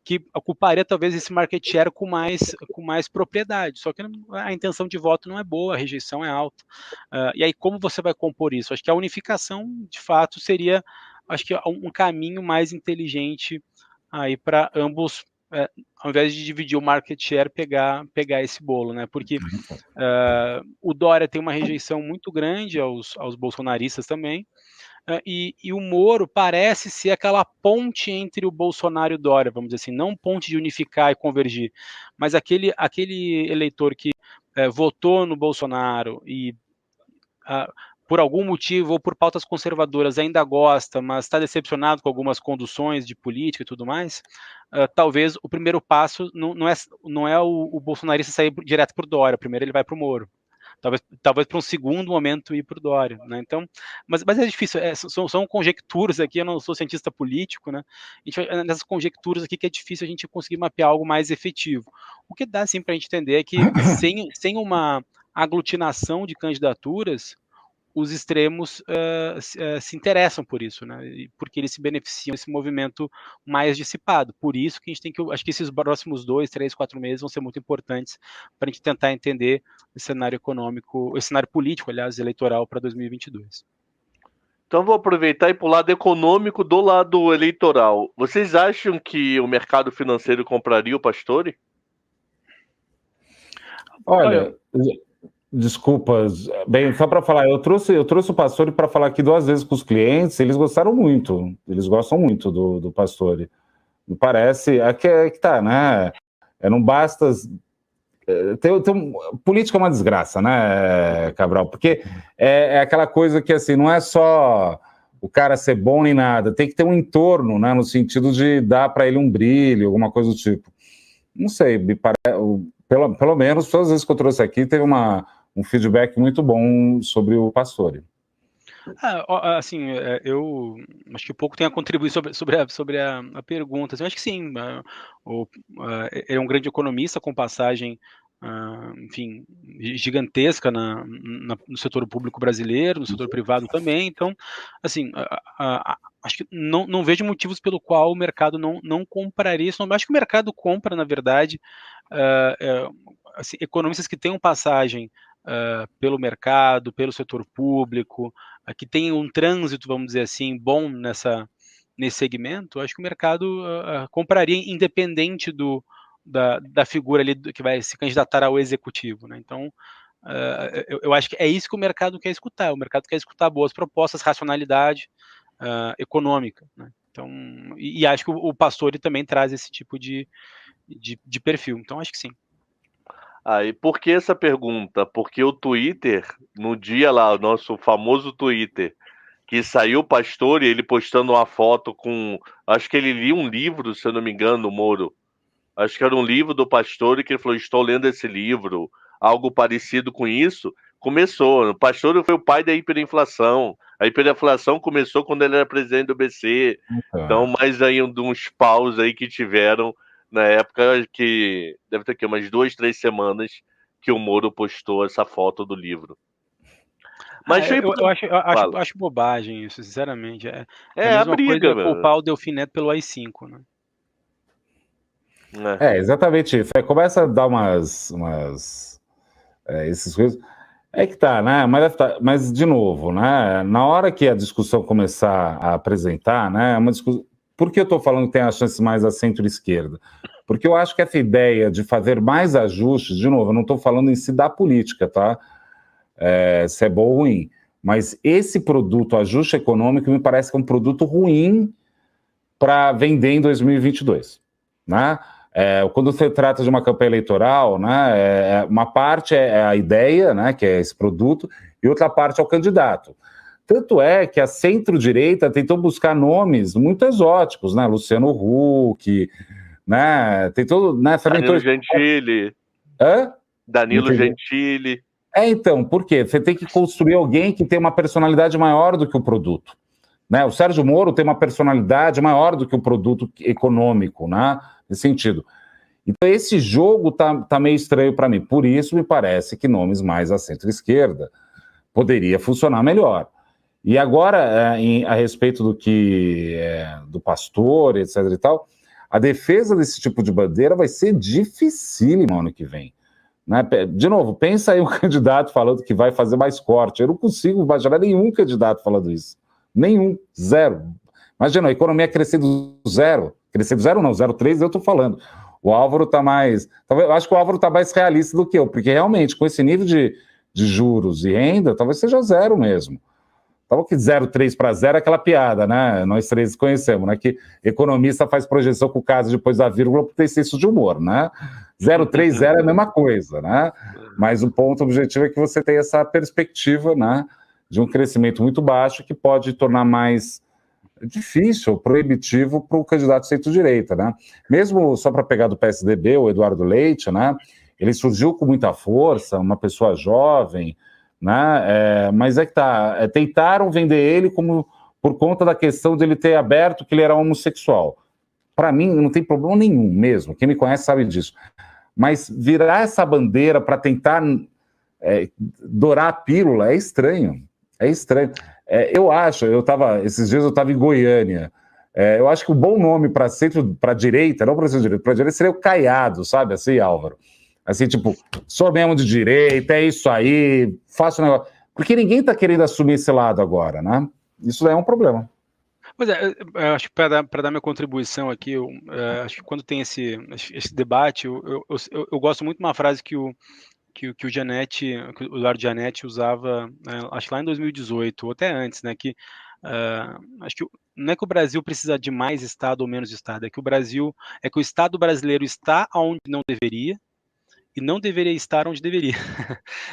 que ocuparia talvez esse market share com mais propriedade, só que a intenção de voto não é boa, a rejeição é alta. E aí como você vai compor isso? Acho que a unificação, de fato, seria um caminho mais inteligente aí para ambos, ao invés de dividir o market share, pegar esse bolo, né? Porque o Dória tem uma rejeição muito grande aos bolsonaristas também, e o Moro parece ser aquela ponte entre o Bolsonaro e o Dória, vamos dizer assim, não ponte de unificar e convergir, mas aquele eleitor que votou no Bolsonaro e por algum motivo ou por pautas conservadoras ainda gosta, mas está decepcionado com algumas conduções de política e tudo mais, talvez o primeiro passo não é o bolsonarista sair direto para o Dória, primeiro ele vai para o Moro. Talvez para um segundo momento ir para o Dória, né? Então, mas é difícil, são conjecturas aqui, eu não sou cientista político, né? Nessas conjecturas aqui que é difícil a gente conseguir mapear algo mais efetivo. O que dá, sim, para a gente entender é que sem uma aglutinação de candidaturas, os extremos se interessam por isso, né? Porque eles se beneficiam desse movimento mais dissipado. Por isso que a gente tem que, acho que esses próximos 2, 3, 4 meses vão ser muito importantes para a gente tentar entender o cenário econômico, o cenário político, aliás, eleitoral para 2022. Então vou aproveitar e ir para o lado econômico do lado eleitoral. Vocês acham que o mercado financeiro compraria o Pastore? Olha, desculpas, bem, só para falar, eu trouxe o Pastore para falar aqui 2 vezes com os clientes, eles gostaram muito, eles gostam muito do Pastore. Me parece, aqui é que tá, né? Não basta. Política é uma desgraça, né, Cabral? Porque é aquela coisa que, assim, não é só o cara ser bom nem nada, tem que ter um entorno, né, no sentido de dar para ele um brilho, alguma coisa do tipo. Não sei, me parece, pelo menos, todas as vezes que eu trouxe aqui, teve um feedback muito bom sobre o Pastore. Assim, eu acho que pouco tem a contribuir sobre a pergunta. Eu acho que sim, ele é um grande economista com passagem, enfim, gigantesca no setor público brasileiro, no setor privado também. Então, assim, acho que não vejo motivos pelo qual o mercado não compraria isso. Acho que o mercado compra, na verdade, assim, economistas que tenham passagem pelo mercado, pelo setor público, que tem um trânsito, vamos dizer assim, bom nesse segmento. Acho que o mercado compraria independente da figura ali que vai se candidatar ao executivo, né? Então, eu acho que é isso que o mercado quer escutar. O mercado quer escutar boas propostas, racionalidade econômica, né? Então, e acho que o Pastore também traz esse tipo de perfil. Então, acho que sim. E por que essa pergunta? Porque o Twitter, no dia lá, o nosso famoso Twitter, que saiu o Pastore, ele postando uma foto com... Acho que ele lia um livro, se eu não me engano, Moro. Acho que era um livro do Pastore, que ele falou, estou lendo esse livro, algo parecido com isso. Começou. O Pastore foi o pai da hiperinflação. A hiperinflação começou quando ele era presidente do BC. Então, mais aí uns paus aí que tiveram na época, que deve ter aqui umas 2, 3 semanas que o Moro postou essa foto do livro. Mas eu acho bobagem isso, sinceramente. É a mesma briga, coisa culpar o Delfim Neto pelo AI-5, né? Exatamente. Começa a dar essas coisas. É que tá, né? Mas, de novo, né? Na hora que a discussão começar a apresentar, né? Uma discussão. Por que eu estou falando que tem as chances mais à centro-esquerda? Porque eu acho que essa ideia de fazer mais ajustes, de novo, eu não estou falando em si da política, tá? Se é bom ou ruim. Mas esse produto, ajuste econômico, me parece que é um produto ruim para vender em 2022, né? Quando você trata de uma campanha eleitoral, né, uma parte é a ideia, né, que é esse produto, e outra parte é o candidato. Tanto é que a centro-direita tentou buscar nomes muito exóticos, né? Luciano Huck, né? Tentou, né? Danilo Gentili. Hã? Danilo Gentili. Então, por quê? Você tem que construir alguém que tem uma personalidade maior do que o produto. Né? O Sérgio Moro tem uma personalidade maior do que o produto econômico, né? Nesse sentido. Então, esse jogo tá meio estranho para mim. Por isso, me parece que nomes mais à centro-esquerda poderia funcionar melhor. E agora, a respeito do Pastore, etc. e tal, a defesa desse tipo de bandeira vai ser dificílima ano que vem. Né? De novo, pensa aí um candidato falando que vai fazer mais corte. Eu não consigo imaginar nenhum candidato falando isso. Nenhum, zero. Imagina, a economia crescendo zero. Crescendo zero não, 0,3 eu estou falando. O Álvaro está mais... Eu acho que o Álvaro está mais realista do que eu, porque realmente, com esse nível de juros e renda, talvez seja zero mesmo. Tava que 0,3 para zero é aquela piada, né? Nós três conhecemos, né? Que economista faz projeção com o caso depois da vírgula por ter senso de humor, né? 0,30 é a mesma coisa, né? Mas o ponto objetivo é que você tem essa perspectiva, né? De um crescimento muito baixo que pode tornar mais difícil, proibitivo para o candidato centro-direita, né? Mesmo só para pegar do PSDB, o Eduardo Leite, né? Ele surgiu com muita força, uma pessoa jovem, né? Mas é que tá, tentaram vender ele como por conta da questão de ele ter aberto que ele era homossexual. Para mim, não tem problema nenhum mesmo, quem me conhece sabe disso. Mas virar essa bandeira para tentar dourar a pílula é estranho, é estranho. Esses dias eu estava em Goiânia, eu acho que o bom nome para centro, para direita, não para centro-direita, para direita seria o Caiado, sabe assim, Álvaro? Assim, tipo, sou mesmo de direita, é isso aí, faço um negócio. Porque ninguém está querendo assumir esse lado agora, né? Isso é um problema. Pois eu acho que para dar minha contribuição aqui, acho que quando tem esse debate, eu gosto muito de uma frase que o Eduardo Gianetti usava, acho que lá em 2018, ou até antes, né? Que acho que não é que o Brasil precisa de mais Estado ou menos Estado, é que o Estado brasileiro está onde não deveria, e não deveria estar onde deveria.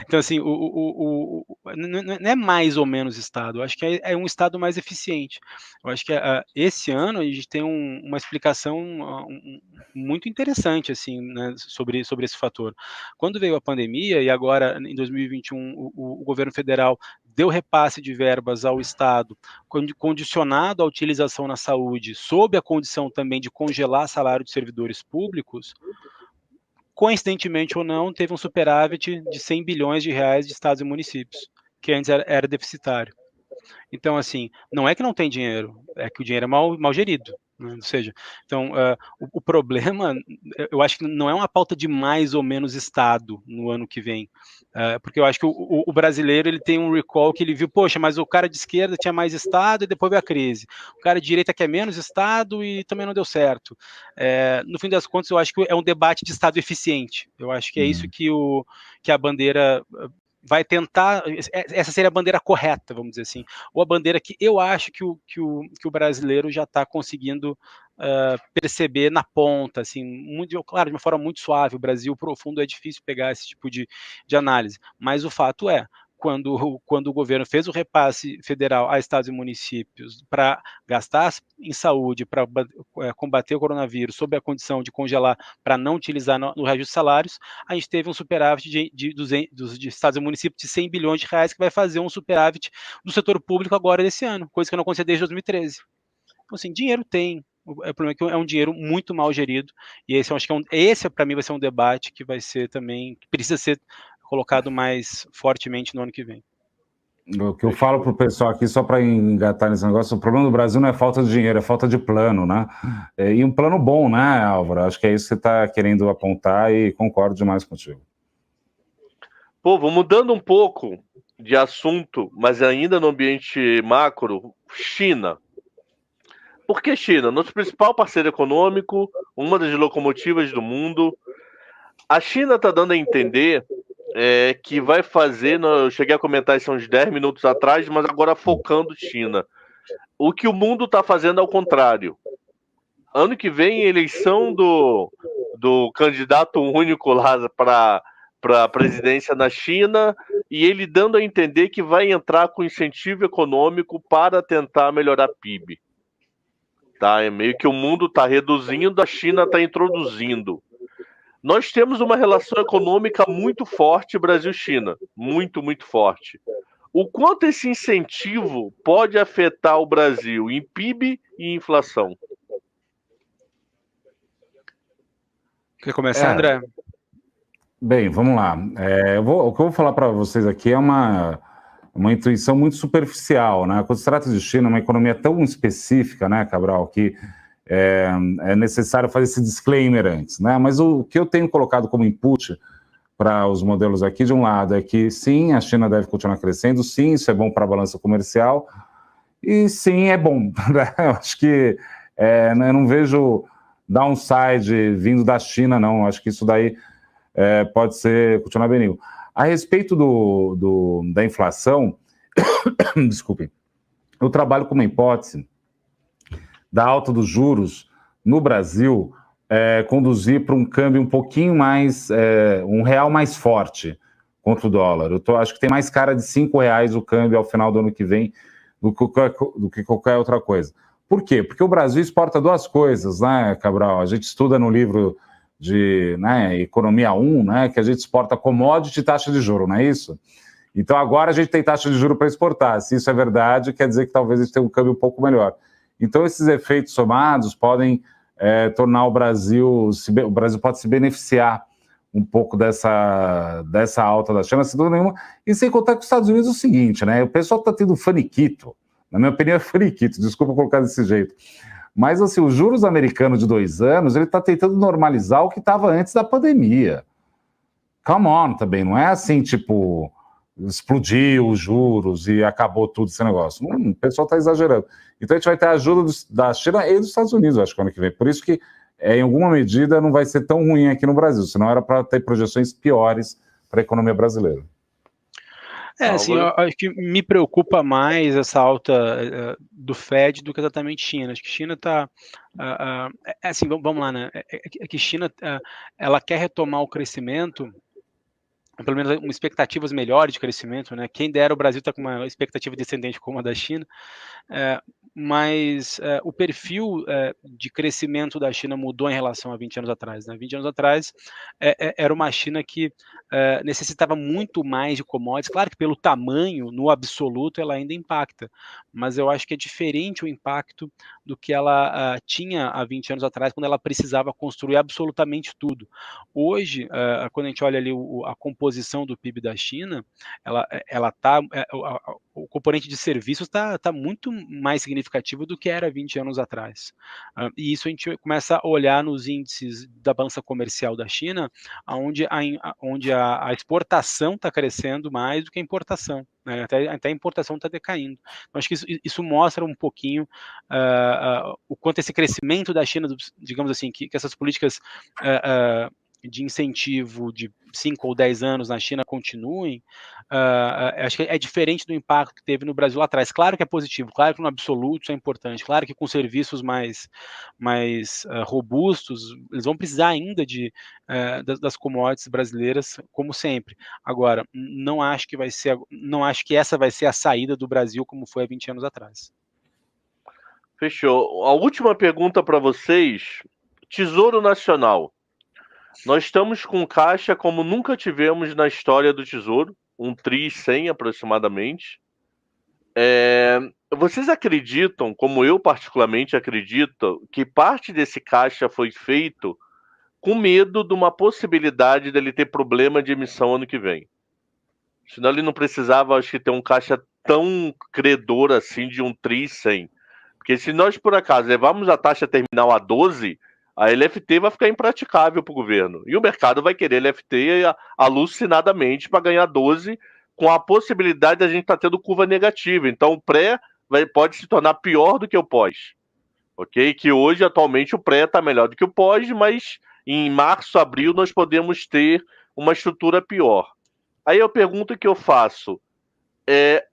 Então, assim, não é mais ou menos Estado, eu acho que é um Estado mais eficiente. Eu acho que esse ano a gente tem uma explicação muito interessante, assim, né, sobre esse fator. Quando veio a pandemia, e agora, em 2021, o governo federal deu repasse de verbas ao Estado, condicionado à utilização na saúde, sob a condição também de congelar salário de servidores públicos, coincidentemente ou não, teve um superávit de 100 bilhões de reais de estados e municípios, que antes era deficitário. Então, assim, não é que não tem dinheiro, é que o dinheiro é mal gerido. Né? Ou seja, então, o problema, eu acho que não é uma pauta de mais ou menos Estado no ano que vem, porque eu acho que o brasileiro ele tem um recall que ele viu, poxa, mas o cara de esquerda tinha mais Estado e depois veio a crise. O cara de direita quer menos Estado e também não deu certo. No fim das contas, eu acho que é um debate de Estado eficiente. Eu acho que é isso que a bandeira vai tentar, essa seria a bandeira correta, vamos dizer assim, ou a bandeira que eu acho que o brasileiro já está conseguindo perceber na ponta, assim, claro, de uma forma muito suave. O Brasil profundo é difícil pegar esse tipo de análise, mas o fato é, quando o governo fez o repasse federal a estados e municípios para gastar em saúde, para combater o coronavírus, sob a condição de congelar para não utilizar no reajuste de salários, a gente teve um superávit de estados e municípios de 100 bilhões de reais, que vai fazer um superávit do setor público agora desse ano, coisa que não acontecia desde 2013. Então, assim, dinheiro tem. O problema é que é um dinheiro muito mal gerido, e esse eu acho que esse para mim vai ser um debate que vai ser também, que precisa ser colocado mais fortemente no ano que vem. O que eu falo para o pessoal aqui, só para engatar nesse negócio, o problema do Brasil não é falta de dinheiro, é falta de plano, né? E um plano bom, né, Álvaro? Acho que é isso que você está querendo apontar e concordo demais contigo. Povo, mudando um pouco de assunto, mas ainda no ambiente macro, China. Por que China? Nosso principal parceiro econômico, uma das locomotivas do mundo. A China está dando a entender que vai fazer, eu cheguei a comentar isso uns 10 minutos atrás, mas agora focando China. O que o mundo está fazendo ao contrário. Ano que vem, eleição do candidato único lá para a presidência na China, e ele dando a entender que vai entrar com incentivo econômico para tentar melhorar PIB. Tá? É meio que o mundo está reduzindo, a China está introduzindo. Nós temos uma relação econômica muito forte, Brasil-China. Muito, muito forte. O quanto esse incentivo pode afetar o Brasil em PIB e inflação? Quer começar, André? Bem, vamos lá. O que eu vou falar para vocês aqui é uma intuição muito superficial, né? Quando se trata de China, uma economia tão específica, né, Cabral, que é necessário fazer esse disclaimer antes, né? Mas o que eu tenho colocado como input para os modelos aqui, de um lado, é que sim, a China deve continuar crescendo, sim, isso é bom para a balança comercial, e sim, é bom. Eu acho que eu não vejo downside vindo da China, não. Eu acho que isso daí pode continuar benigno. A respeito da inflação, desculpem, eu trabalho com uma hipótese da alta dos juros no Brasil conduzir para um câmbio um pouquinho mais, um real mais forte contra o dólar. Acho que tem mais cara de R$5 o câmbio ao final do ano que vem do que qualquer outra coisa. Por quê? Porque o Brasil exporta duas coisas, né, Cabral? A gente estuda no livro de Economia 1, né, que a gente exporta commodity e taxa de juros, não é isso? Então agora a gente tem taxa de juros para exportar. Se isso é verdade, quer dizer que talvez a gente tenha um câmbio um pouco melhor. Então esses efeitos somados podem tornar o Brasil pode se beneficiar um pouco dessa alta da China, sem dúvida nenhuma, e sem contar que os Estados Unidos é o seguinte, né? O pessoal está tendo faniquito, na minha opinião é faniquito, desculpa colocar desse jeito, mas assim, os juros americanos de 2 anos, ele está tentando normalizar o que estava antes da pandemia. Come on, também, não é assim, tipo, explodiu os juros e acabou tudo esse negócio. O pessoal está exagerando. Então a gente vai ter a ajuda da China e dos Estados Unidos, acho que ano que vem. Por isso que, em alguma medida, não vai ser tão ruim aqui no Brasil, senão era para ter projeções piores para a economia brasileira. Assim, eu acho que me preocupa mais essa alta do Fed do que exatamente China. Acho que China está... assim, vamos lá, né? É que China, ela quer retomar o crescimento, pelo menos com expectativas melhores de crescimento, né? Quem dera o Brasil está com uma expectativa descendente como a da China, mas o perfil de crescimento da China mudou em relação a 20 anos atrás. Né? 20 anos atrás era uma China que necessitava muito mais de commodities. Claro que pelo tamanho, no absoluto, ela ainda impacta, mas eu acho que é diferente o impacto do que ela tinha há 20 anos atrás, quando ela precisava construir absolutamente tudo. Hoje, quando a gente olha ali a composição do PIB da China, o componente de serviços está muito mais significativo do que era 20 anos atrás. E isso a gente começa a olhar nos índices da balança comercial da China, onde a exportação está crescendo mais do que a importação. Né? Até a importação está decaindo. Então, acho que isso mostra um pouquinho o quanto esse crescimento da China, digamos assim, que essas políticas incentivo de 5 ou 10 anos na China continuem, acho que é diferente do impacto que teve no Brasil lá atrás. Claro que é positivo, claro que no absoluto isso é importante, claro que com serviços mais robustos, eles vão precisar ainda das commodities brasileiras, como sempre. Agora, não acho que essa vai ser a saída do Brasil como foi há 20 anos atrás. Fechou. A última pergunta para vocês: Tesouro Nacional. Nós estamos com caixa como nunca tivemos na história do Tesouro, 1 tri 100 aproximadamente. Vocês acreditam, como eu particularmente acredito, que parte desse caixa foi feito com medo de uma possibilidade dele ter problema de emissão ano que vem? Senão ele não precisava, acho que, ter um caixa tão credor assim de 1 tri 100. Porque se nós, por acaso, levarmos a taxa terminal a 12, a LFT vai ficar impraticável para o governo. E o mercado vai querer LFT alucinadamente para ganhar 12, com a possibilidade de a gente estar tendo curva negativa. Então o pré pode se tornar pior do que o pós. Ok? Que hoje, atualmente, o pré está melhor do que o pós, mas em março, abril, nós podemos ter uma estrutura pior. Aí a pergunta que eu faço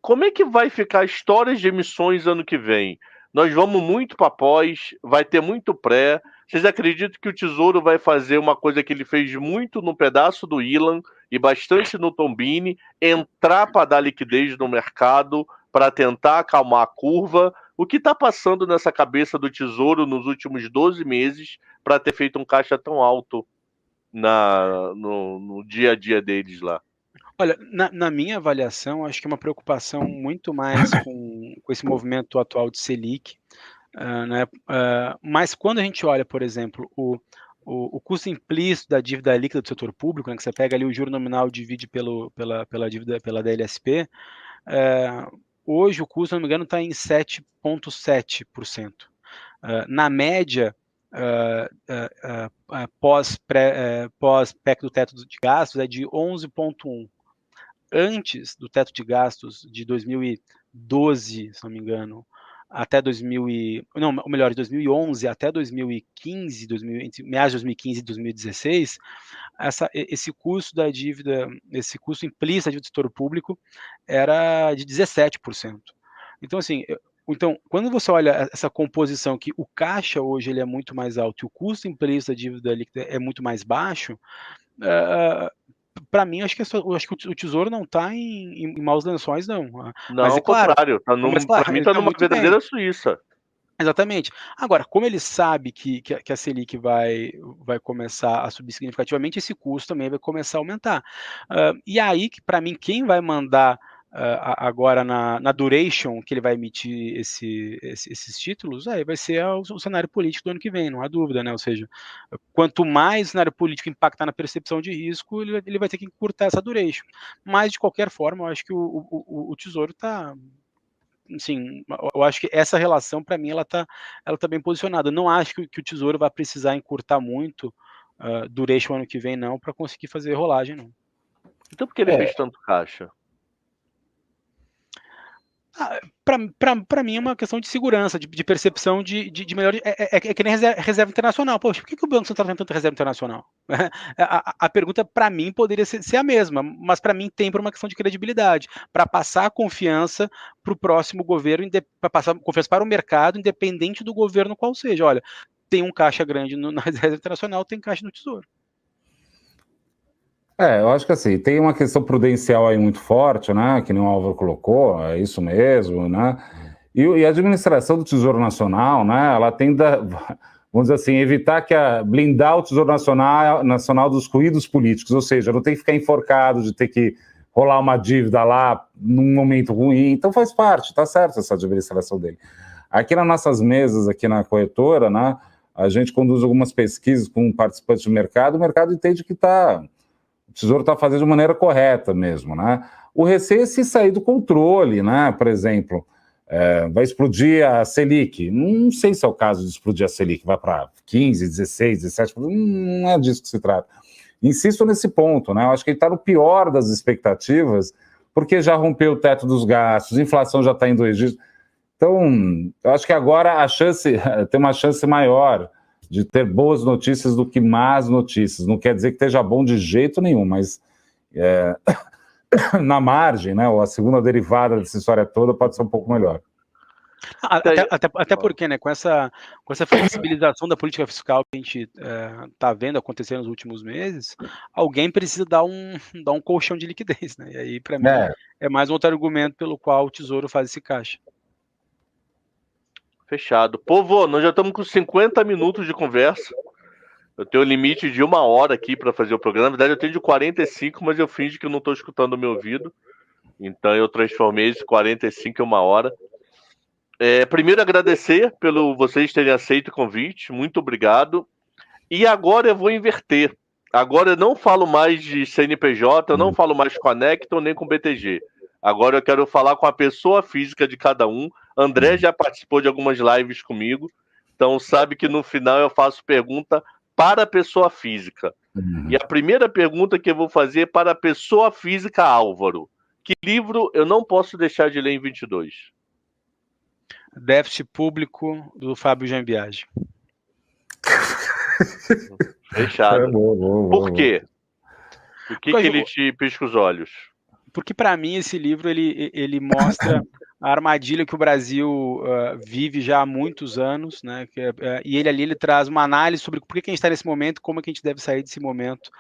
como é que vai ficar histórias de emissões ano que vem? Nós vamos muito para pós, vai ter muito pré. Vocês acreditam que o Tesouro vai fazer uma coisa que ele fez muito no pedaço do Ilan e bastante no Tombini, entrar para dar liquidez no mercado, para tentar acalmar a curva? O que está passando nessa cabeça do Tesouro nos últimos 12 meses para ter feito um caixa tão alto no dia a dia deles lá? Olha, na minha avaliação, acho que é uma preocupação muito mais com esse movimento atual de Selic, né? Mas quando a gente olha, por exemplo, o custo implícito da dívida líquida do setor público, né, que você pega ali o juro nominal e divide pela dívida, pela DLSP, hoje o custo, se não me engano, está em 7,7%. Na média, pós-PEC do teto de gastos, é de 11,1%. Antes do teto de gastos de 2012, se não me engano, até de 2011 até 2015, entre meados de 2015 e 2016, esse custo da dívida, esse custo implícito da dívida do setor público era de 17%. Então, assim, quando você olha essa composição que o caixa hoje ele é muito mais alto e o custo implícito da dívida líquida é muito mais baixo, para mim, acho que o Tesouro não está em maus lençóis, não. Não, ao contrário. Para mim está numa verdadeira Suíça. Exatamente. Agora, como ele sabe que a Selic vai começar a subir significativamente, esse custo também vai começar a aumentar. E aí, para mim, quem vai mandar agora na duration que ele vai emitir esses títulos, vai ser o cenário político do ano que vem, não há dúvida, né? Ou seja, quanto mais o cenário político impactar na percepção de risco, ele vai ter que encurtar essa duration. Mas, de qualquer forma, eu acho que o Tesouro está... Sim, eu acho que essa relação, para mim, ela tá bem posicionada. Não acho que o Tesouro vai precisar encurtar muito duration ano que vem, não, para conseguir fazer rolagem, não. Então por que ele fez tanto caixa? Para mim é uma questão de segurança, de percepção de melhor. É que nem reserva internacional. Poxa, por que o Banco Central tem tanta reserva internacional? A pergunta, para mim, poderia ser a mesma, mas para mim tem por uma questão de credibilidade, para passar a confiança para o próximo governo, para passar a confiança para o mercado, independente do governo qual seja. Olha, tem um caixa grande na reserva internacional, tem caixa no Tesouro. Eu acho que assim, tem uma questão prudencial aí muito forte, né, que nem o Álvaro colocou, é isso mesmo, né, e a administração do Tesouro Nacional, né, ela tende a, vamos dizer assim, evitar blindar o Tesouro Nacional dos ruídos políticos, ou seja, não tem que ficar enforcado de ter que rolar uma dívida lá num momento ruim, então faz parte, tá certo essa administração dele. Aqui nas nossas mesas, aqui na corretora, né, a gente conduz algumas pesquisas com participantes do mercado, o mercado entende que o Tesouro está fazendo de maneira correta mesmo, né? O receio é se sair do controle, né? Por exemplo, vai explodir a Selic. Não sei se é o caso de explodir a Selic, vai para 15, 16, 17, não é disso que se trata. Insisto nesse ponto, né? Eu acho que ele está no pior das expectativas, porque já rompeu o teto dos gastos, a inflação já está em 2 dígitos. Então, eu acho que agora tem uma chance maior de ter boas notícias do que más notícias. Não quer dizer que esteja bom de jeito nenhum, mas na margem, né, ou a segunda derivada dessa história toda pode ser um pouco melhor. Até porque, né, com essa flexibilização da política fiscal que a gente está vendo acontecer nos últimos meses, alguém precisa dar um colchão de liquidez, né? E aí, para mim, é mais um outro argumento pelo qual o Tesouro faz esse caixa. Fechado. Povo, nós já estamos com 50 minutos de conversa. Eu tenho um limite de 1 hora aqui para fazer o programa. Na verdade, eu tenho de 45, mas eu finjo que eu não estou escutando o meu ouvido. Então, eu transformei esse 45 em 1 hora. Primeiro, agradecer pelo vocês terem aceito o convite. Muito obrigado. E agora eu vou inverter. Agora eu não falo mais de CNPJ, eu não falo mais com a Necton nem com o BTG. Agora eu quero falar com a pessoa física de cada um. André já participou de algumas lives comigo, então sabe que no final eu faço pergunta para a pessoa física. E a primeira pergunta que eu vou fazer é para a pessoa física Álvaro. Que livro eu não posso deixar de ler em 22? Déficit Público, do Fábio Jambiage. Fechado. Por quê? Por que ele te pisca os olhos? Porque, para mim, esse livro ele mostra a armadilha que o Brasil vive já há muitos anos, né? E ele traz uma análise sobre por que a gente está nesse momento, como é que a gente deve sair desse momento,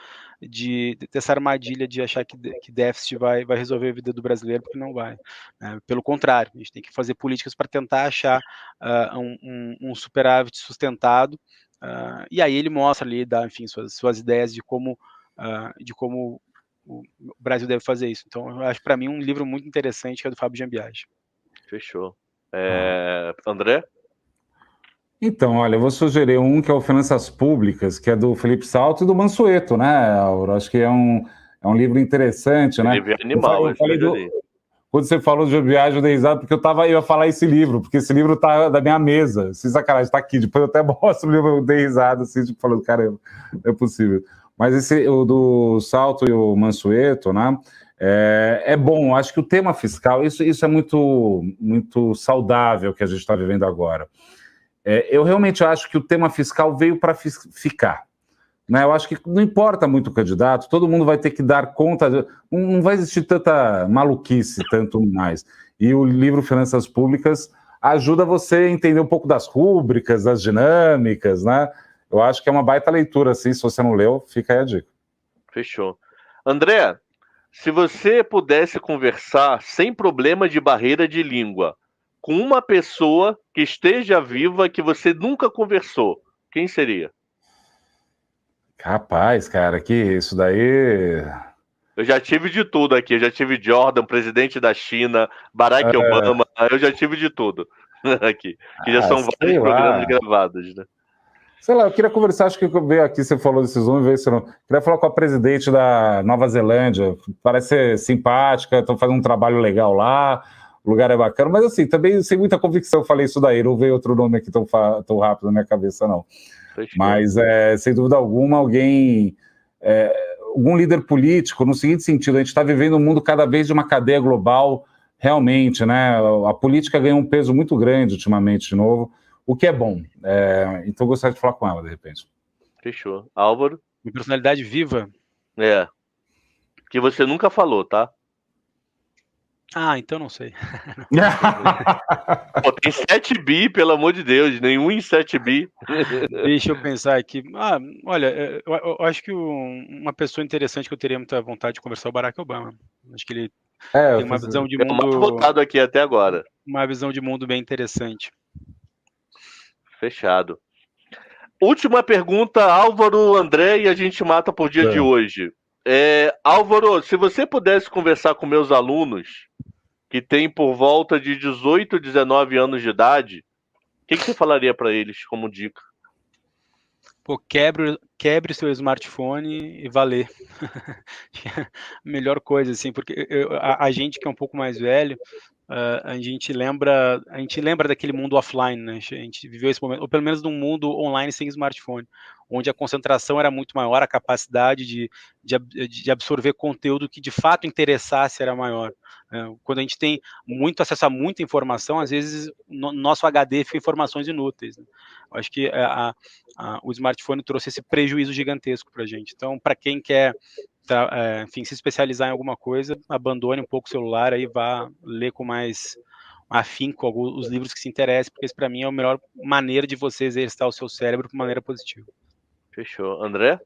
dessa armadilha de achar que déficit vai resolver a vida do brasileiro, porque não vai. Pelo contrário, a gente tem que fazer políticas para tentar achar um superávit sustentado, e aí ele mostra ali, dá, enfim, suas ideias de como o Brasil deve fazer isso. Então, eu acho, para mim, um livro muito interessante, que é do Fábio Jambiage. Fechou. André? Então, olha, eu vou sugerir um que é o Finanças Públicas, que é do Felipe Salto e do Mansueto, né, Auro? Acho que é um livro interessante, né? Livro animal, quando você falou de viagem, eu dei risada, porque eu ia falar esse livro, porque esse livro tá da minha mesa, sem sacanagem, tá aqui, depois eu até mostro o livro, eu dei risada, assim, tipo, falando, caramba, não é possível. Mas o do Salto e o Mansueto, né, é bom. Acho que o tema fiscal, isso é muito, muito saudável que a gente está vivendo agora. Eu realmente acho que o tema fiscal veio para ficar. Né? Eu acho que não importa muito o candidato, todo mundo vai ter que dar conta, não vai existir tanta maluquice, tanto mais. E o livro Finanças Públicas ajuda você a entender um pouco das rúbricas, das dinâmicas, né? Eu acho que é uma baita leitura, assim, se você não leu, fica aí a dica. Fechou. André, se você pudesse conversar sem problema de barreira de língua com uma pessoa que esteja viva que você nunca conversou, quem seria? Rapaz, cara, que isso daí... Eu já tive de tudo aqui, eu já tive Jordan, presidente da China, Barack Obama, eu já tive de tudo aqui, que já são vários programas gravados, né? Sei lá, eu queria conversar, acho que veio aqui, você falou desses nomes, veio esse nome. Queria falar com a presidente da Nova Zelândia, parece ser simpática, estão fazendo um trabalho legal lá, o lugar é bacana, mas assim, também sem muita convicção eu falei isso daí, não veio outro nome aqui tão rápido na minha cabeça, não. Mas, sem dúvida alguma, algum líder político, no seguinte sentido, a gente está vivendo um mundo cada vez de uma cadeia global, realmente, né? A política ganhou um peso muito grande ultimamente, de novo, o que é bom. Então, eu gostaria de falar com ela, de repente. Fechou. Álvaro? Uma personalidade viva? Que você nunca falou, tá? Então não sei. Pô, tem 7 bi, pelo amor de Deus, nenhum em 7 bi. Deixa eu pensar aqui. Olha, eu acho que uma pessoa interessante que eu teria muita vontade de conversar é o Barack Obama. Acho que ele tem uma visão de mundo... É o mais votado aqui até agora. Uma visão de mundo bem interessante. Fechado. Última pergunta, Álvaro, André, e a gente mata por dia de hoje. Álvaro, se você pudesse conversar com meus alunos que têm por volta de 18, 19 anos de idade, o que você falaria para eles como dica? Pô, quebre seu smartphone e valer. Melhor coisa, assim, porque a gente que é um pouco mais velho, a gente lembra daquele mundo offline, né? A gente viveu esse momento, ou pelo menos num mundo online sem smartphone, onde a concentração era muito maior, a capacidade de absorver conteúdo que de fato interessasse era maior. Quando a gente tem muito acesso a muita informação, às vezes nosso HD fica informações inúteis, né? Eu acho que o smartphone trouxe esse prejuízo gigantesco para a gente. Então, para quem quer enfim, se especializar em alguma coisa, abandone um pouco o celular, aí vá ler com mais afinco os livros que se interessem, porque isso para mim é a melhor maneira de você exercitar o seu cérebro de maneira positiva. Fechou. André?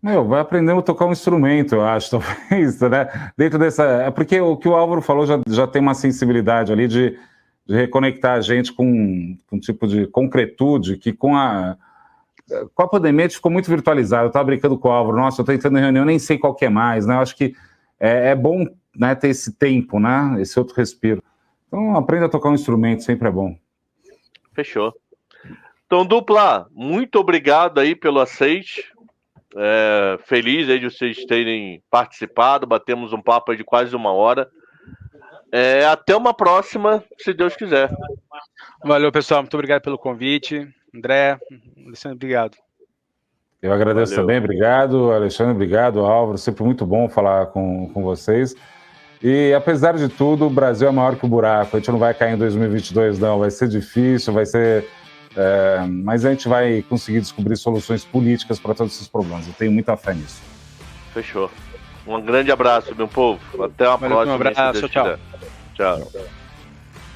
Vai aprendendo a tocar um instrumento, eu acho, talvez, né? Dentro dessa... É porque o que o Álvaro falou já tem uma sensibilidade ali de reconectar a gente com um tipo de concretude que com a pandemia ficou muito virtualizado. Eu estava brincando com o Álvaro, nossa, eu estou entrando em reunião, nem sei qual que é mais, né? Eu acho que é bom, né, ter esse tempo, né? Esse outro respiro. Então, aprenda a tocar um instrumento, sempre é bom. Fechou. Então, dupla, muito obrigado aí pelo aceite. Feliz aí de vocês terem participado. Batemos um papo aí de quase 1 hora. Até uma próxima, se Deus quiser. Valeu, pessoal. Muito obrigado pelo convite. André, Alexandre, obrigado. Eu agradeço também, obrigado, Alexandre, obrigado, Álvaro. Sempre muito bom falar com vocês. E, apesar de tudo, o Brasil é maior que o buraco. A gente não vai cair em 2022, não. Vai ser difícil, vai ser... mas a gente vai conseguir descobrir soluções políticas para todos esses problemas. Eu tenho muita fé nisso. Fechou. Um grande abraço, meu povo. Até uma próxima. Um abraço, tchau. Tchau.